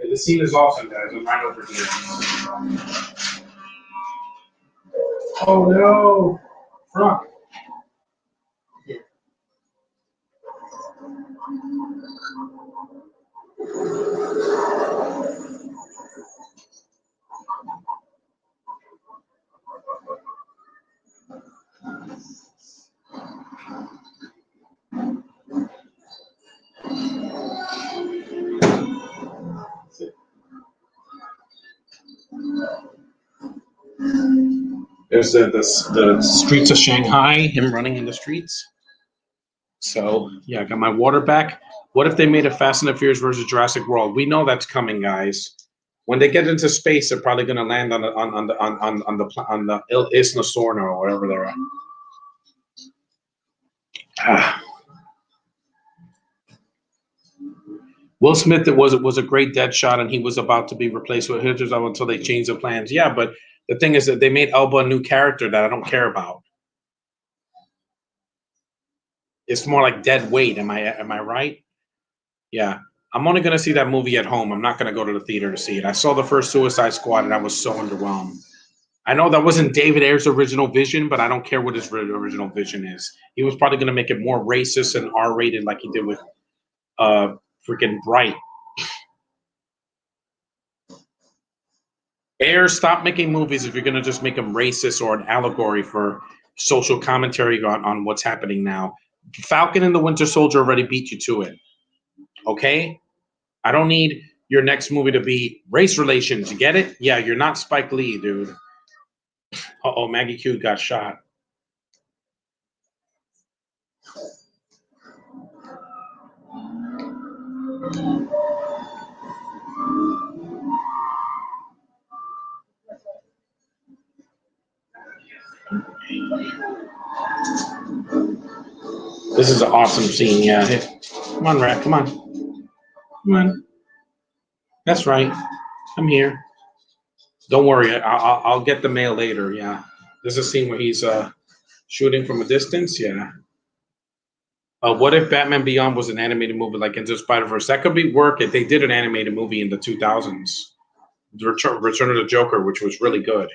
The scene is awesome, guys. I'm right over here. Oh no! Fuck. There's the streets of Shanghai, him running in the streets. So yeah, I got my water back. What if they made a Fast and the Furious versus Jurassic World? We know that's coming, guys. When they get into space, they're probably going to land on the Isla Sorna or wherever they're at. Ah. Will Smith was a great dead shot, and he was about to be replaced with Idris Elba until they changed the plans. Yeah, but the thing is that they made Elba a new character that I don't care about. It's more like dead weight. Am I right? Yeah. I'm only gonna see that movie at home. I'm not gonna go to the theater to see it. I saw the first Suicide Squad and I was so underwhelmed. I know that wasn't David Ayer's original vision, but I don't care what his original vision is. He was probably gonna make it more racist and R-rated like he did with freaking Bright. Ayer, stop making movies if you're gonna just make them racist or an allegory for social commentary on what's happening now. Falcon and the Winter Soldier already beat you to it. Okay? I don't need your next movie to be race relations. You get it? Yeah, you're not Spike Lee, dude. Uh-oh, Maggie Q got shot. This is an awesome scene, yeah. Come on, Rat, come on. Come on. That's right. Come here. Don't worry, I'll get the mail later, yeah. This is a scene where he's shooting from a distance, yeah. What if Batman Beyond was an animated movie like Into the Spider-Verse? That could be work if they did an animated movie in the 2000s. Return of the Joker, which was really good.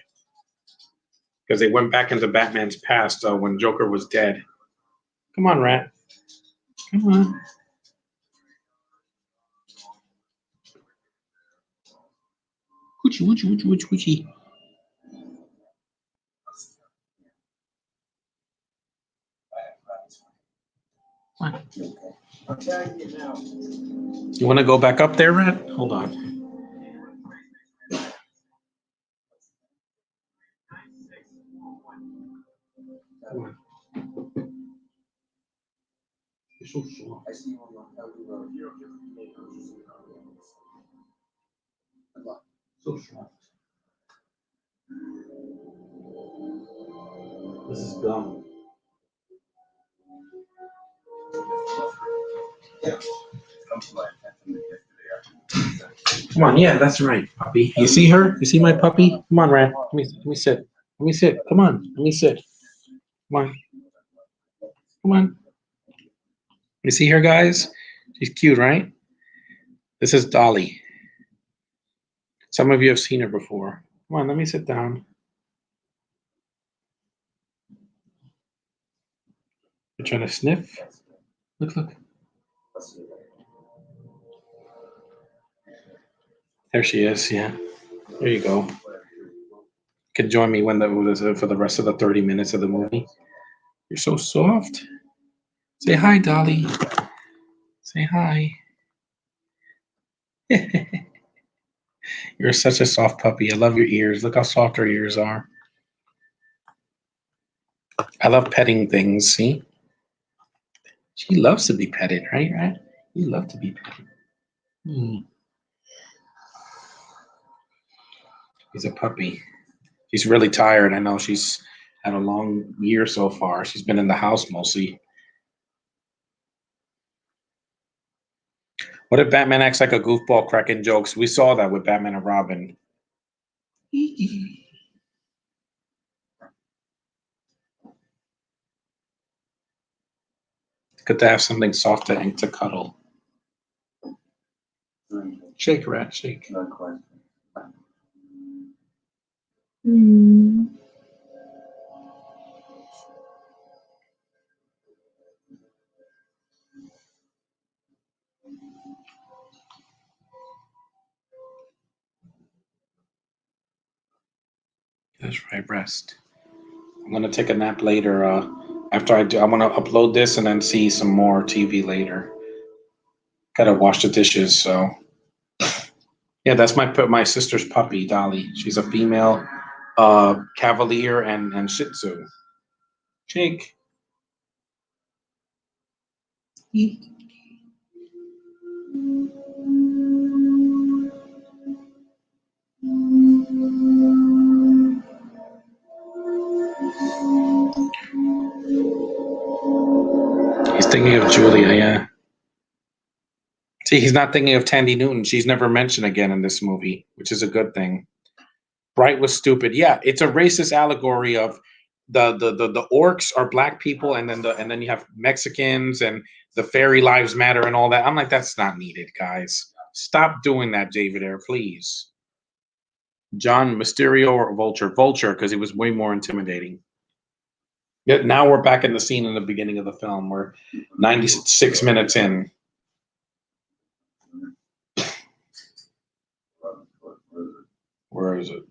Because they went back into Batman's past when Joker was dead. Come on, Rat. Come on. Coochie, woochie, woochie, woochie, woochie. Come on. You want to go back up there, Rat? Hold on. Come on. You're so soft. So soft. This is gum. Come on, yeah, that's right, puppy. You see her? You see my puppy? Come on, Rat. Let me sit. Let me sit. Come on. Let me sit. Come on. Come on. You see her, guys? She's cute, right? This is Dolly. Some of you have seen her before. Come on, let me sit down. You're trying to sniff? Look, look. There she is, yeah. There you go. could join me for the rest of the 30 minutes of the movie. You're so soft. Say hi, Dolly. Say hi. You're such a soft puppy. I love your ears. Look how soft her ears are. I love petting things. See? She loves to be petted, right? Right? You love to be petted. He's a puppy. She's really tired. I know she's had a long year so far. She's been in the house mostly. What if Batman acts like a goofball cracking jokes? We saw that with Batman and Robin. Good to have something soft to cuddle. Shake, rat, shake. No question. That's right, rest. I'm gonna take a nap later. After I do, I'm gonna upload this and then see some more TV later. Gotta wash the dishes. So yeah, that's my sister's puppy, Dolly. She's a female Cavalier and Shih Tzu. Shake. He's thinking of Julia, yeah. See, he's not thinking of Tandy Newton. She's never mentioned again in this movie, which is a good thing. Bright was stupid. Yeah, it's a racist allegory of the orcs are black people, and then you have Mexicans and the fairy lives matter and all that. I'm like, that's not needed, guys. Stop doing that, David Ayer, please. John Mysterio or Vulture? Vulture, because he was way more intimidating. Yeah, now we're back in the scene in the beginning of the film. We're 96 minutes in. Where is it?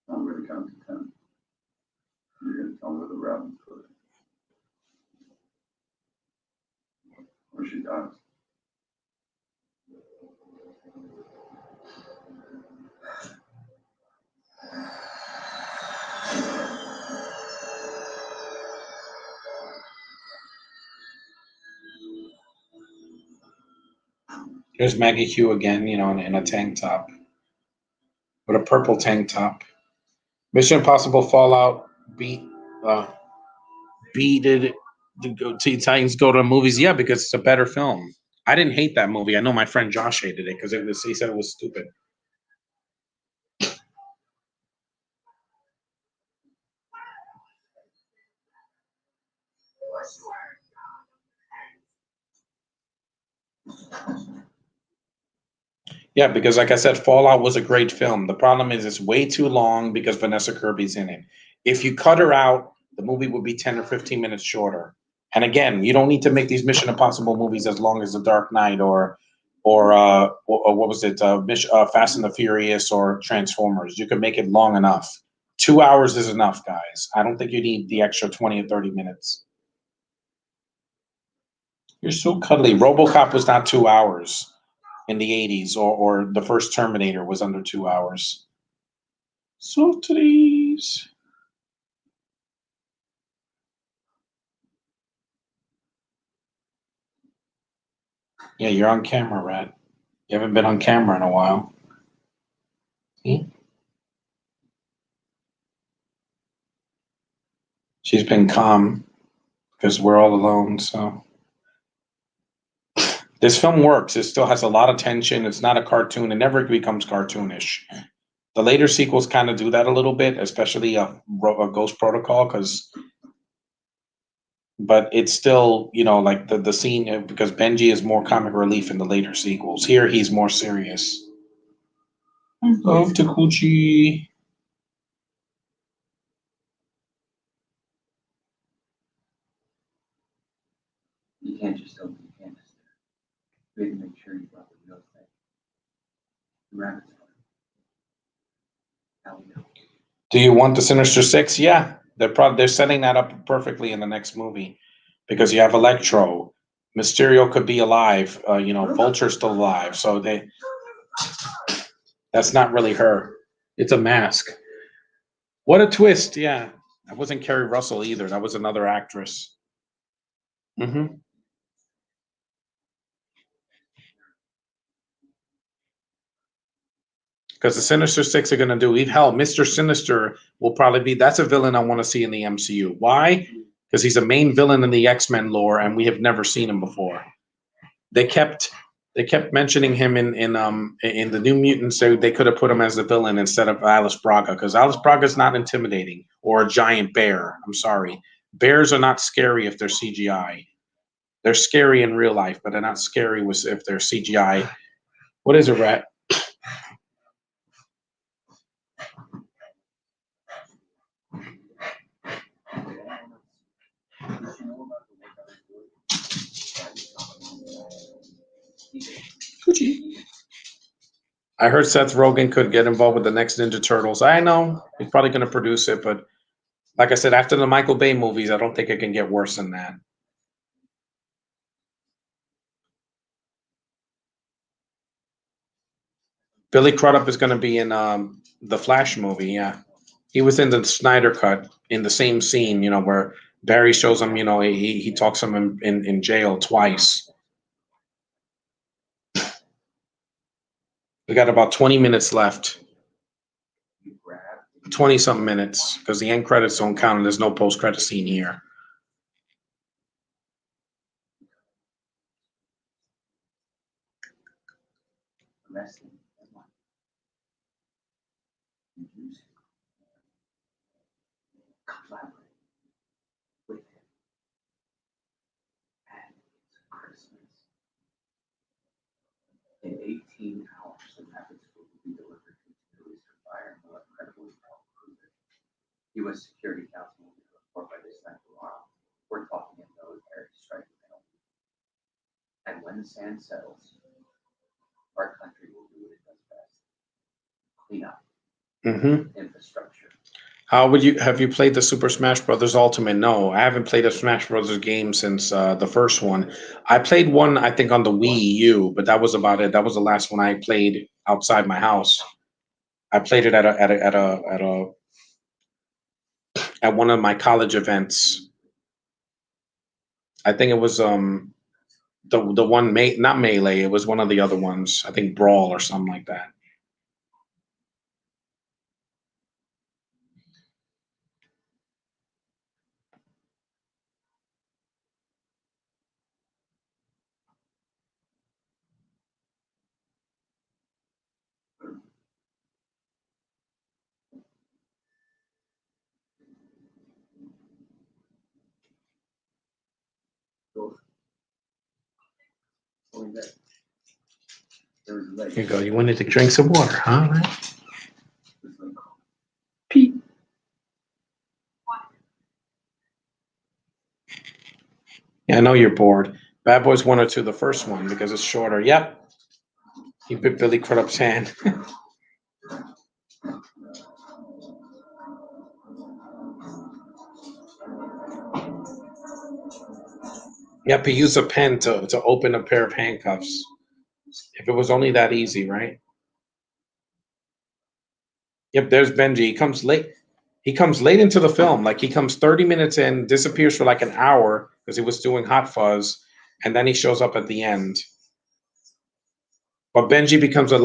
I'm going to count to 10. You're going to tell me where the rabbit's put it. Or she dies. Here's Maggie Hugh again, in a tank top. With a purple tank top. Mission Impossible Fallout beated the Titans go to movies. Yeah, because it's a better film. I didn't hate that movie. I know my friend Josh hated it because he said it was stupid. Yeah, because like I said, Fallout was a great film. The problem is it's way too long because Vanessa Kirby's in it. If you cut her out, the movie would be 10 or 15 minutes shorter. And again, you don't need to make these Mission Impossible movies as long as The Dark Knight or what was it, Fast and the Furious or Transformers. You could make it long enough. 2 hours is enough, guys. I don't think you need the extra 20 or 30 minutes. You're so cuddly. RoboCop was not 2 hours in the 80s, or the first Terminator was under 2 hours. Softies. Yeah, you're on camera, Rat. You haven't been on camera in a while. See? She's been calm because we're all alone, so. This film works. It still has a lot of tension. It's not a cartoon. It never becomes cartoonish. The later sequels kind of do that a little bit, especially a Ghost Protocol, but it's still, like the scene, because Benji is more comic relief in the later sequels. Here, he's more serious. I love Takuchi. You can't just open the canvas there. You have to make sure you got the real thing. The rabbit's fine. Do you want the Sinister Six? Yeah, they're setting that up perfectly in the next movie because you have Electro, Mysterio could be alive, Vulture's still alive, so that's not really her. It's a mask. What a twist! Yeah, that wasn't Kerry Russell either. That was another actress. Mm-hmm. Because the Sinister Six are going to do, hell, Mr. Sinister will probably be, that's a villain I want to see in the MCU. Why? Because he's a main villain in the X-Men lore, and we have never seen him before. They kept mentioning him in the New Mutants. They could have put him as the villain instead of Alice Braga, because Alice Braga is not intimidating, or a giant bear. I'm sorry. Bears are not scary if they're CGI. They're scary in real life, but they're not scary if they're CGI. What is it, Rat? I heard Seth Rogen could get involved with the next Ninja Turtles. I know he's probably going to produce it, but like I said, after the Michael Bay movies, I don't think it can get worse than that. Billy Crudup is going to be in the Flash movie. Yeah, he was in the Snyder Cut in the same scene, where Barry shows him. He talks him in jail twice. We got about 20 minutes left. 20 something minutes, because the end credits don't count and there's no post credit scene here. In 18 hours, the package will be delivered to Italy's fire and will incredibly well proven. U.S. Security Council will be report by this time tomorrow. We're talking a military strike penalty. And when the sand settles, our country will do what it does best. Clean up. Infrastructure. Have you played the Super Smash Brothers Ultimate? No, I haven't played a Smash Brothers game since the first one. I played one, I think, on the Wii U, but that was about it. That was the last one I played outside my house. I played it at one of my college events. I think it was the one not Melee. It was one of the other ones. I think Brawl or something like that. Here you go. You wanted to drink some water, huh? Pete. Yeah, I know you're bored. Bad Boys 1 or 2, the first one, because it's shorter. Yep. He bit Billy Crudup's hand. Yep, he used a pen to open a pair of handcuffs. If it was only that easy, right? Yep, there's Benji. He comes late. He comes late into the film. Like, he comes 30 minutes in, disappears for like an hour because he was doing Hot Fuzz, and then he shows up at the end. But Benji becomes a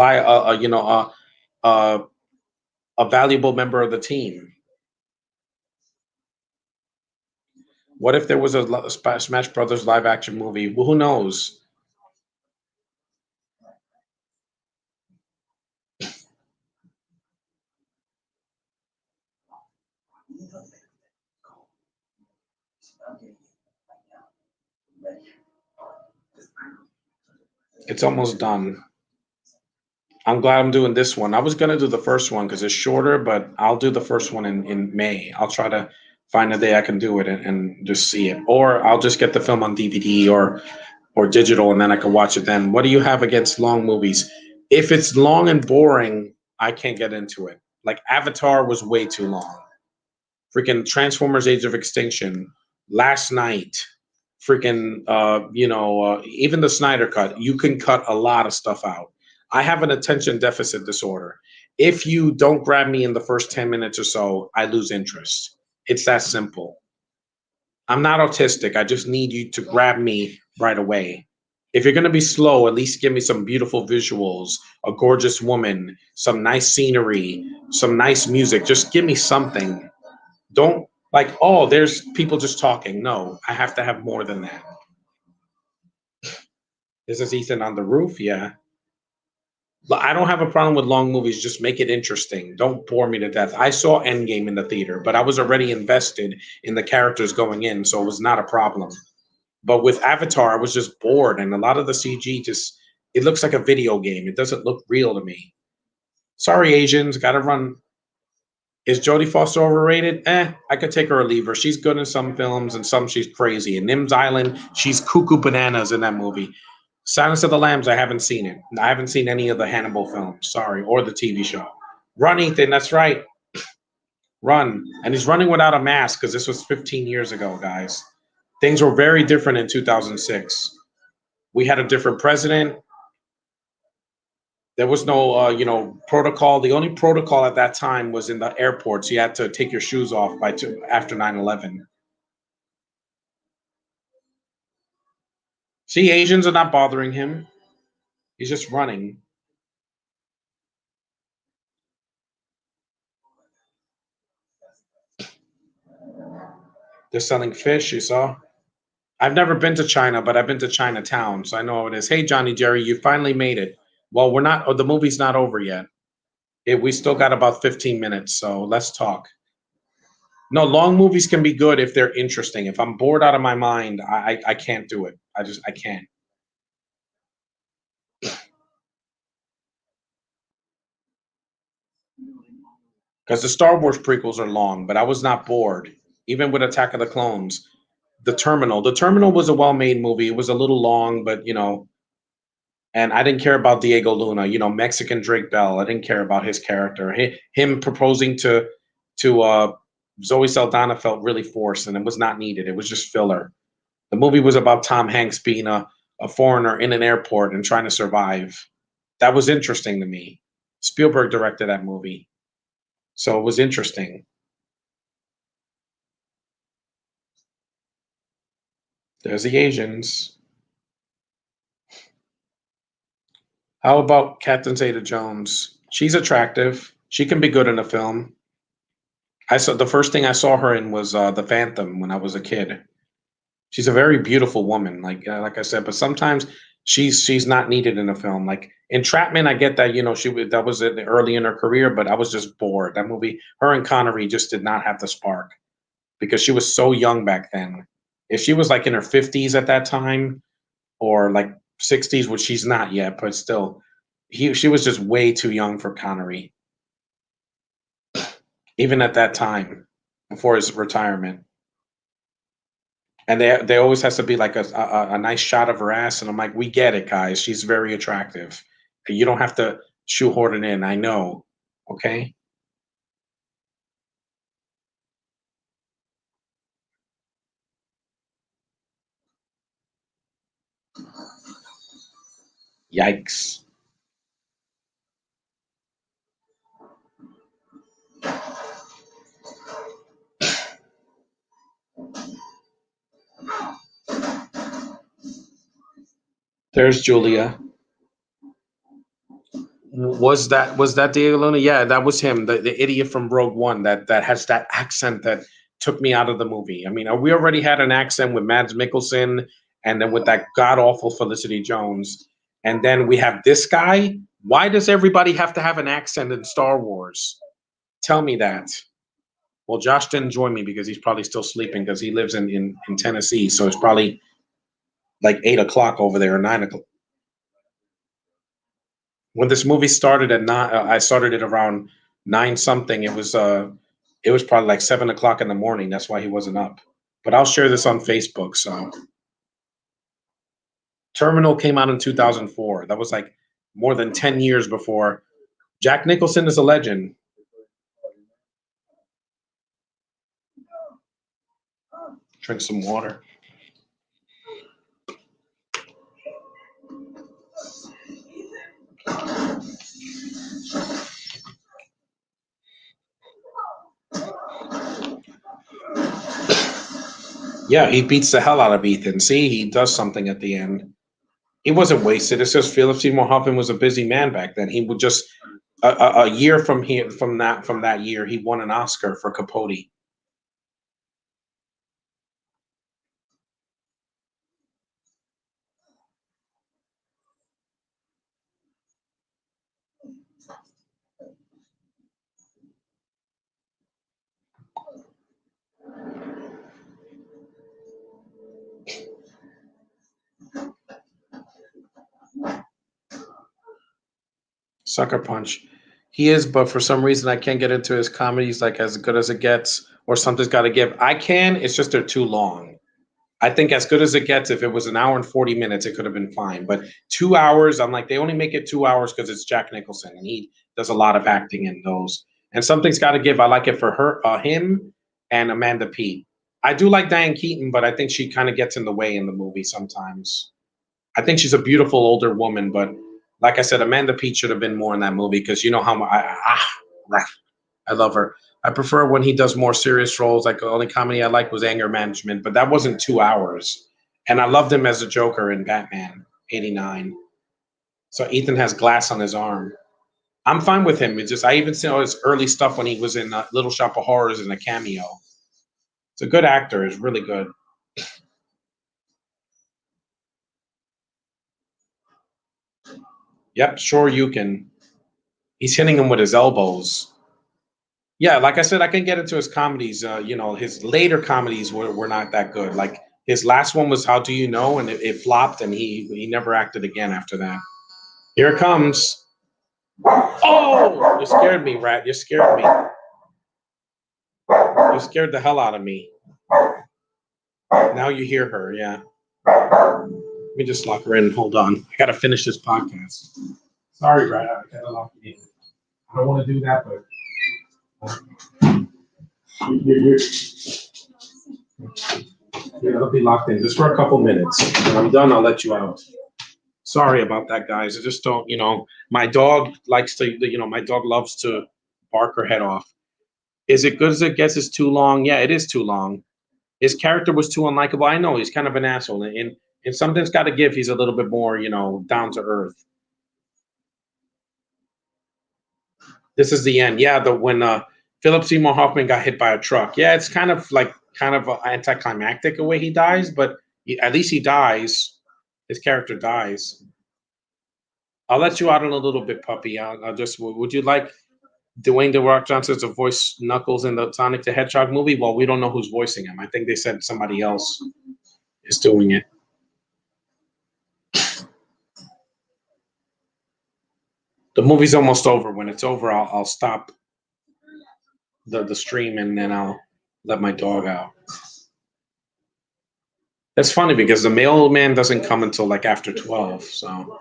valuable member of the team. What if there was a Smash Brothers live action movie? Well, who knows? It's almost done. I'm glad I'm doing this one. I was going to do the first one because it's shorter, but I'll do the first one in May. I'll try to find a day I can do it and just see it. Or I'll just get the film on DVD or digital, and then I can watch it then. What do you have against long movies? If it's long and boring, I can't get into it. Like Avatar was way too long. Freaking Transformers: Age of Extinction, Last Night, freaking even the Snyder cut. You can cut a lot of stuff out. I have an attention deficit disorder. If you don't grab me in the first 10 minutes or so, I lose interest. It's that simple. I'm not autistic. I just need you to grab me right away. If you're going to be slow, at least give me some beautiful visuals, a gorgeous woman, some nice scenery, some nice music. Just give me something. Don't like, oh, there's people just talking. No, I have to have more than that. This is Ethan on the roof. Yeah. I don't have a problem with long movies. Just make it interesting. Don't bore me to death. I saw Endgame in the theater, but I was already invested in the characters going in, so it was not a problem. But with Avatar, I was just bored, and a lot of the CG just it looks like a video game. It doesn't look real to me. Sorry, Asians, gotta run. Is Jodie Foster overrated? I could take her or leave her. She's good in some films, and some she's crazy. In Nim's Island, she's cuckoo bananas in that movie. Silence of the Lambs, I haven't seen it. I haven't seen any of the Hannibal films. Sorry, or the TV show. Run, Ethan. That's right. Run. And he's running without a mask because this was 15 years ago, guys. Things were very different in 2006. We had a different president. There was no, protocol. The only protocol at that time was in the airports. You had to take your shoes off after 9/11. See, Asians are not bothering him. He's just running. They're selling fish, you saw? I've never been to China, but I've been to Chinatown, so I know how it is. Hey, Johnny Jerry, you finally made it. Well, we're not, the movie's not over yet. We still got about 15 minutes, so let's talk. No, long movies can be good if they're interesting. If I'm bored out of my mind, I can't do it. I can't. Because the Star Wars prequels are long, but I was not bored. Even with Attack of the Clones. The Terminal was a well-made movie. It was a little long, but and I didn't care about Diego Luna, Mexican Drake Bell. I didn't care about his character. Him proposing to Zoe Saldana felt really forced, and it was not needed. It was just filler. The movie was about Tom Hanks being a foreigner in an airport and trying to survive. That was interesting to me. Spielberg directed that movie, so it was interesting. There's the Asians. How about Captain Zeta-Jones? She's attractive. She can be good in a film. I saw the first thing I saw her in was The Phantom when I was a kid. She's a very beautiful woman, like I said, but sometimes she's not needed in a film. Like Entrapment, I get that that was early in her career, but I was just bored. That movie, her and Connery just did not have the spark because she was so young back then. If she was like in her 50s at that time or like 60s, which she's not yet, but still, she was just way too young for Connery, even at that time before his retirement. And they always has to be like a nice shot of her ass, and I'm like, we get it, guys. She's very attractive. You don't have to shoehorn it in. I know, okay? Yikes! There's Julia. Was that Diego Luna? Yeah, that was him, the idiot from Rogue One that has that accent that took me out of the movie. I mean, we already had an accent with Mads Mikkelsen, and then with that god awful Felicity Jones, and then we have this guy. Why does everybody have to have an accent in Star Wars? Tell me that. Well, Josh didn't join me because he's probably still sleeping because he lives in Tennessee, so it's probably like 8 o'clock over there or 9 o'clock. When this movie started at nine, I started it around nine something. It was probably like 7 o'clock in the morning. That's why he wasn't up. But I'll share this on Facebook. So Terminal came out in 2004. That was like more than 10 years before. Jack Nicholson is a legend. Drink some water. Yeah, he beats the hell out of Ethan. See, he does something at the end. He wasn't wasted. It's just Philip Seymour Hoffman was a busy man back then. He would just a year from here from that year, he won an Oscar for Capote. Sucker Punch. He is, but for some reason I can't get into his comedies like As Good as It Gets or Something's Gotta Give. I can, it's just they're too long. I think As Good as It Gets, if it was an hour and 40 minutes, it could have been fine. But 2 hours, I'm like, they only make it 2 hours because it's Jack Nicholson and he does a lot of acting in those. And Something's Gotta Give, I like it for him and Amanda Peet. I do like Diane Keaton, but I think she kind of gets in the way in the movie sometimes. I think she's a beautiful older woman, but like I said, Amanda Peet should have been more in that movie because you know how much I love her. I prefer when he does more serious roles. Like the only comedy I liked was Anger Management, but that wasn't 2 hours. And I loved him as a Joker in Batman '89. So Ethan has glass on his arm. I'm fine with him. It's just I even saw his early stuff when he was in Little Shop of Horrors in a cameo. It's a good actor. He's really good. Yep, sure you can. He's hitting him with his elbows. Yeah, like I said, I can get into his comedies. His later comedies were not that good. Like his last one was How Do You Know, and it flopped, and he never acted again after that. Here it comes. Oh, you scared me, Rat. You scared me. You scared the hell out of me. Now you hear her, yeah. Let me just lock her in. Hold on. I got to finish this podcast. Sorry, Rat. I got to lock you in. I don't want to do that, but I'll be locked in just for a couple minutes. When I'm done, I'll let you out. Sorry about that, guys. I just don't, my dog likes to, my dog loves to bark her head off. Is it good as it gets? It's too long. Yeah, it is too long. His character was too unlikable. I know he's kind of an asshole. And Something's Got to Give, he's a little bit more, down to earth. This is the end. Yeah, when Philip Seymour Hoffman got hit by a truck. Yeah, it's kind of anticlimactic the way he dies, but at least he dies. His character dies. I'll let you out in a little bit, puppy. I'll just. Would you like Dwayne The Rock Johnson to voice Knuckles in the Sonic the Hedgehog movie? Well, we don't know who's voicing him. I think they said somebody else is doing it. The movie's almost over. When it's over, I'll stop the stream and then I'll let my dog out. That's funny because the mailman doesn't come until like after 12. So.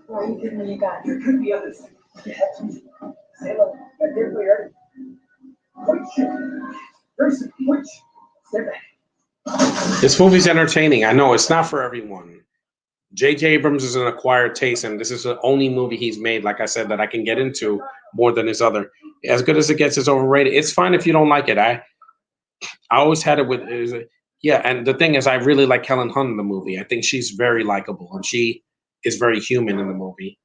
Why are you giving me a gun? You're good the others. Say hello. They're clear. Which? Step back. This movie's entertaining. I know it's not for everyone. JJ Abrams is an acquired taste, and this is the only movie he's made, like I said, that I can get into more than his other. As Good as It Gets is overrated. It's fine if you don't like it. I always had it with, yeah. And the thing is, I really like Helen Hunt in the movie. I think she's very likable, and she is very human in the movie.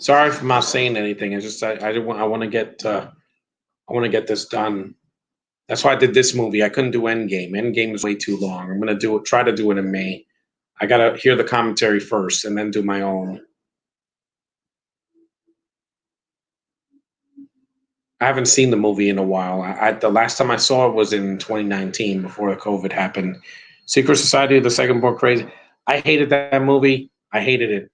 Sorry for not saying anything. It's just I want to get this done. That's why I did this movie. I couldn't do Endgame. Endgame is way too long. I'm gonna try to do it in May. I gotta hear the commentary first and then do my own. I haven't seen the movie in a while. The last time I saw it was in 2019 before the COVID happened. Secret Society of the Second Born Crazy. I hated that movie. I hated it.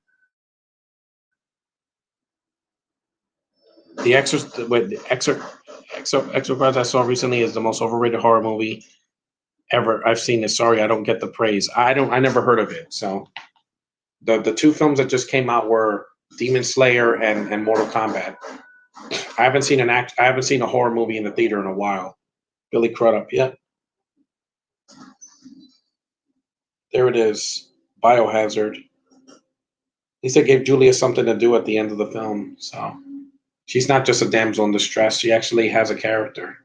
The Exorcist, wait, the Exorcist I saw recently is the most overrated horror movie ever I've seen. It. Sorry, I don't get the praise. I never heard of it. So the two films that just came out were Demon Slayer and Mortal Kombat. I haven't seen a horror movie in the theater in a while. Billy Crudup, yeah. There it is. Biohazard. At least I gave Julia something to do at the end of the film. So she's not just a damsel in distress. She actually has a character.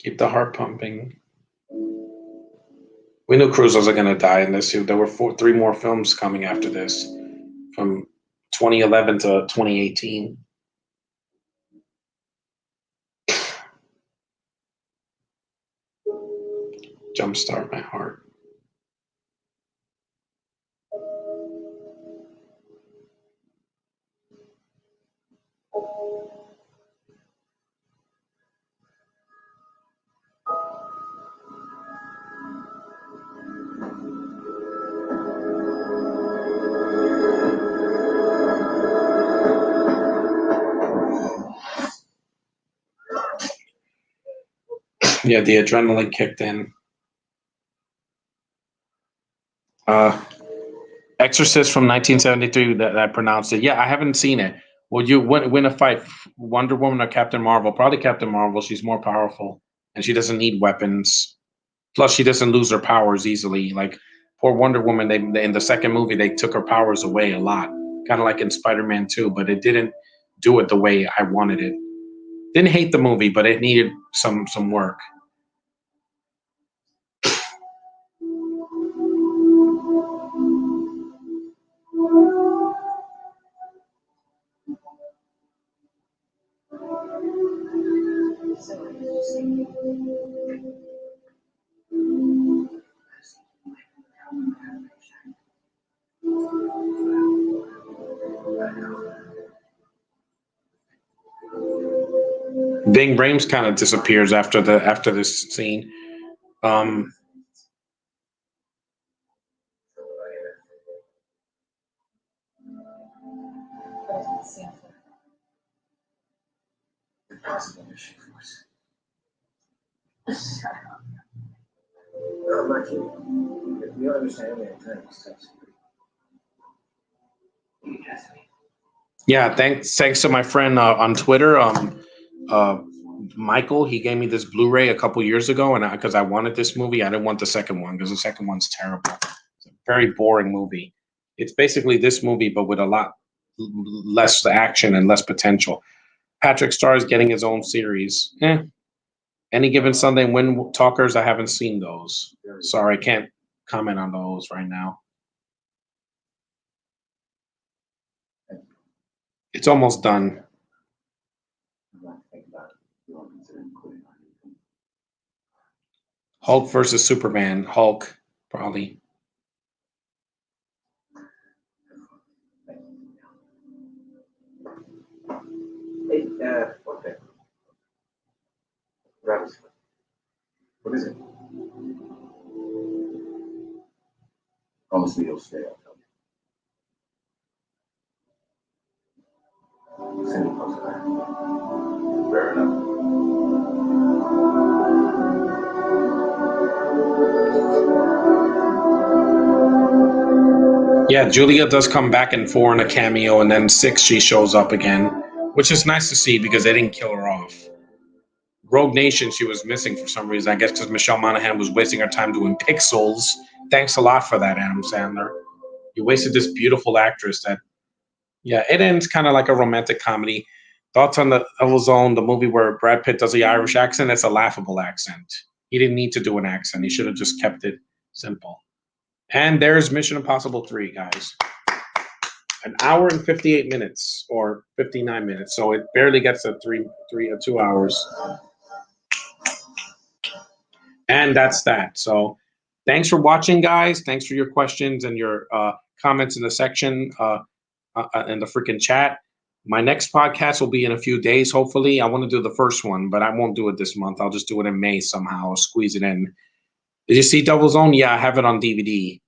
Keep the heart pumping. We knew Cruz wasn't going to die in this. There were three more films coming after this, from 2011 to 2018. Jumpstart my heart. Yeah, the adrenaline kicked in. Exorcist from 1973. That I pronounced it. Yeah, I haven't seen it. Would you win a fight, Wonder Woman or Captain Marvel? Probably Captain Marvel. She's more powerful, and she doesn't need weapons. Plus, she doesn't lose her powers easily. Like poor Wonder Woman, they in the second movie they took her powers away a lot, kind of like in Spider-Man 2, but it didn't do it the way I wanted it. Didn't hate the movie, but it needed some work. Bing Rames kind of disappears after this scene. Yeah, thanks to my friend on Twitter, Michael. He gave me this Blu-ray a couple years ago, and because I wanted this movie, I didn't want the second one because the second one's terrible. It's a very boring movie. It's basically this movie, but with a lot less action and less potential. Patrick Star is getting his own series. Any Given Sunday, Wind Talkers, I haven't seen those. Sorry, I can't comment on those right now. It's almost done. Hulk versus Superman. Hulk, probably. Hey, okay. Travis, what is it? Promise me you'll stay, I'll tell you. Cindy comes back. Fair enough. Yeah, Julia does come back in 4 in a cameo, and then 6 she shows up again, which is nice to see because they didn't kill her off. Rogue Nation, she was missing for some reason. I guess because Michelle Monaghan was wasting her time doing Pixels. Thanks a lot for that, Adam Sandler. You wasted this beautiful actress that Yeah, it ends kind of like a romantic comedy. Thoughts on the Devil Zone, the movie where Brad Pitt does the Irish accent? It's a laughable accent. He didn't need to do an accent. He should have just kept it simple. And there's Mission Impossible 3, guys. An hour and 58 minutes or 59 minutes. So it barely gets to 2 hours. And that's that. So thanks for watching, guys. Thanks for your questions and your comments in the section in the freaking chat. My next podcast will be in a few days, hopefully. I want to do the first one, but I won't do it this month. I'll just do it in May somehow. I'll squeeze it in. Did you see Double Zone? Yeah, I have it on DVD.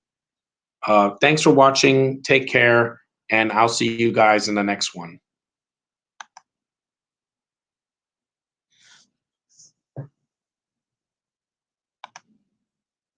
Thanks for watching. Take care, and I'll see you guys in the next one.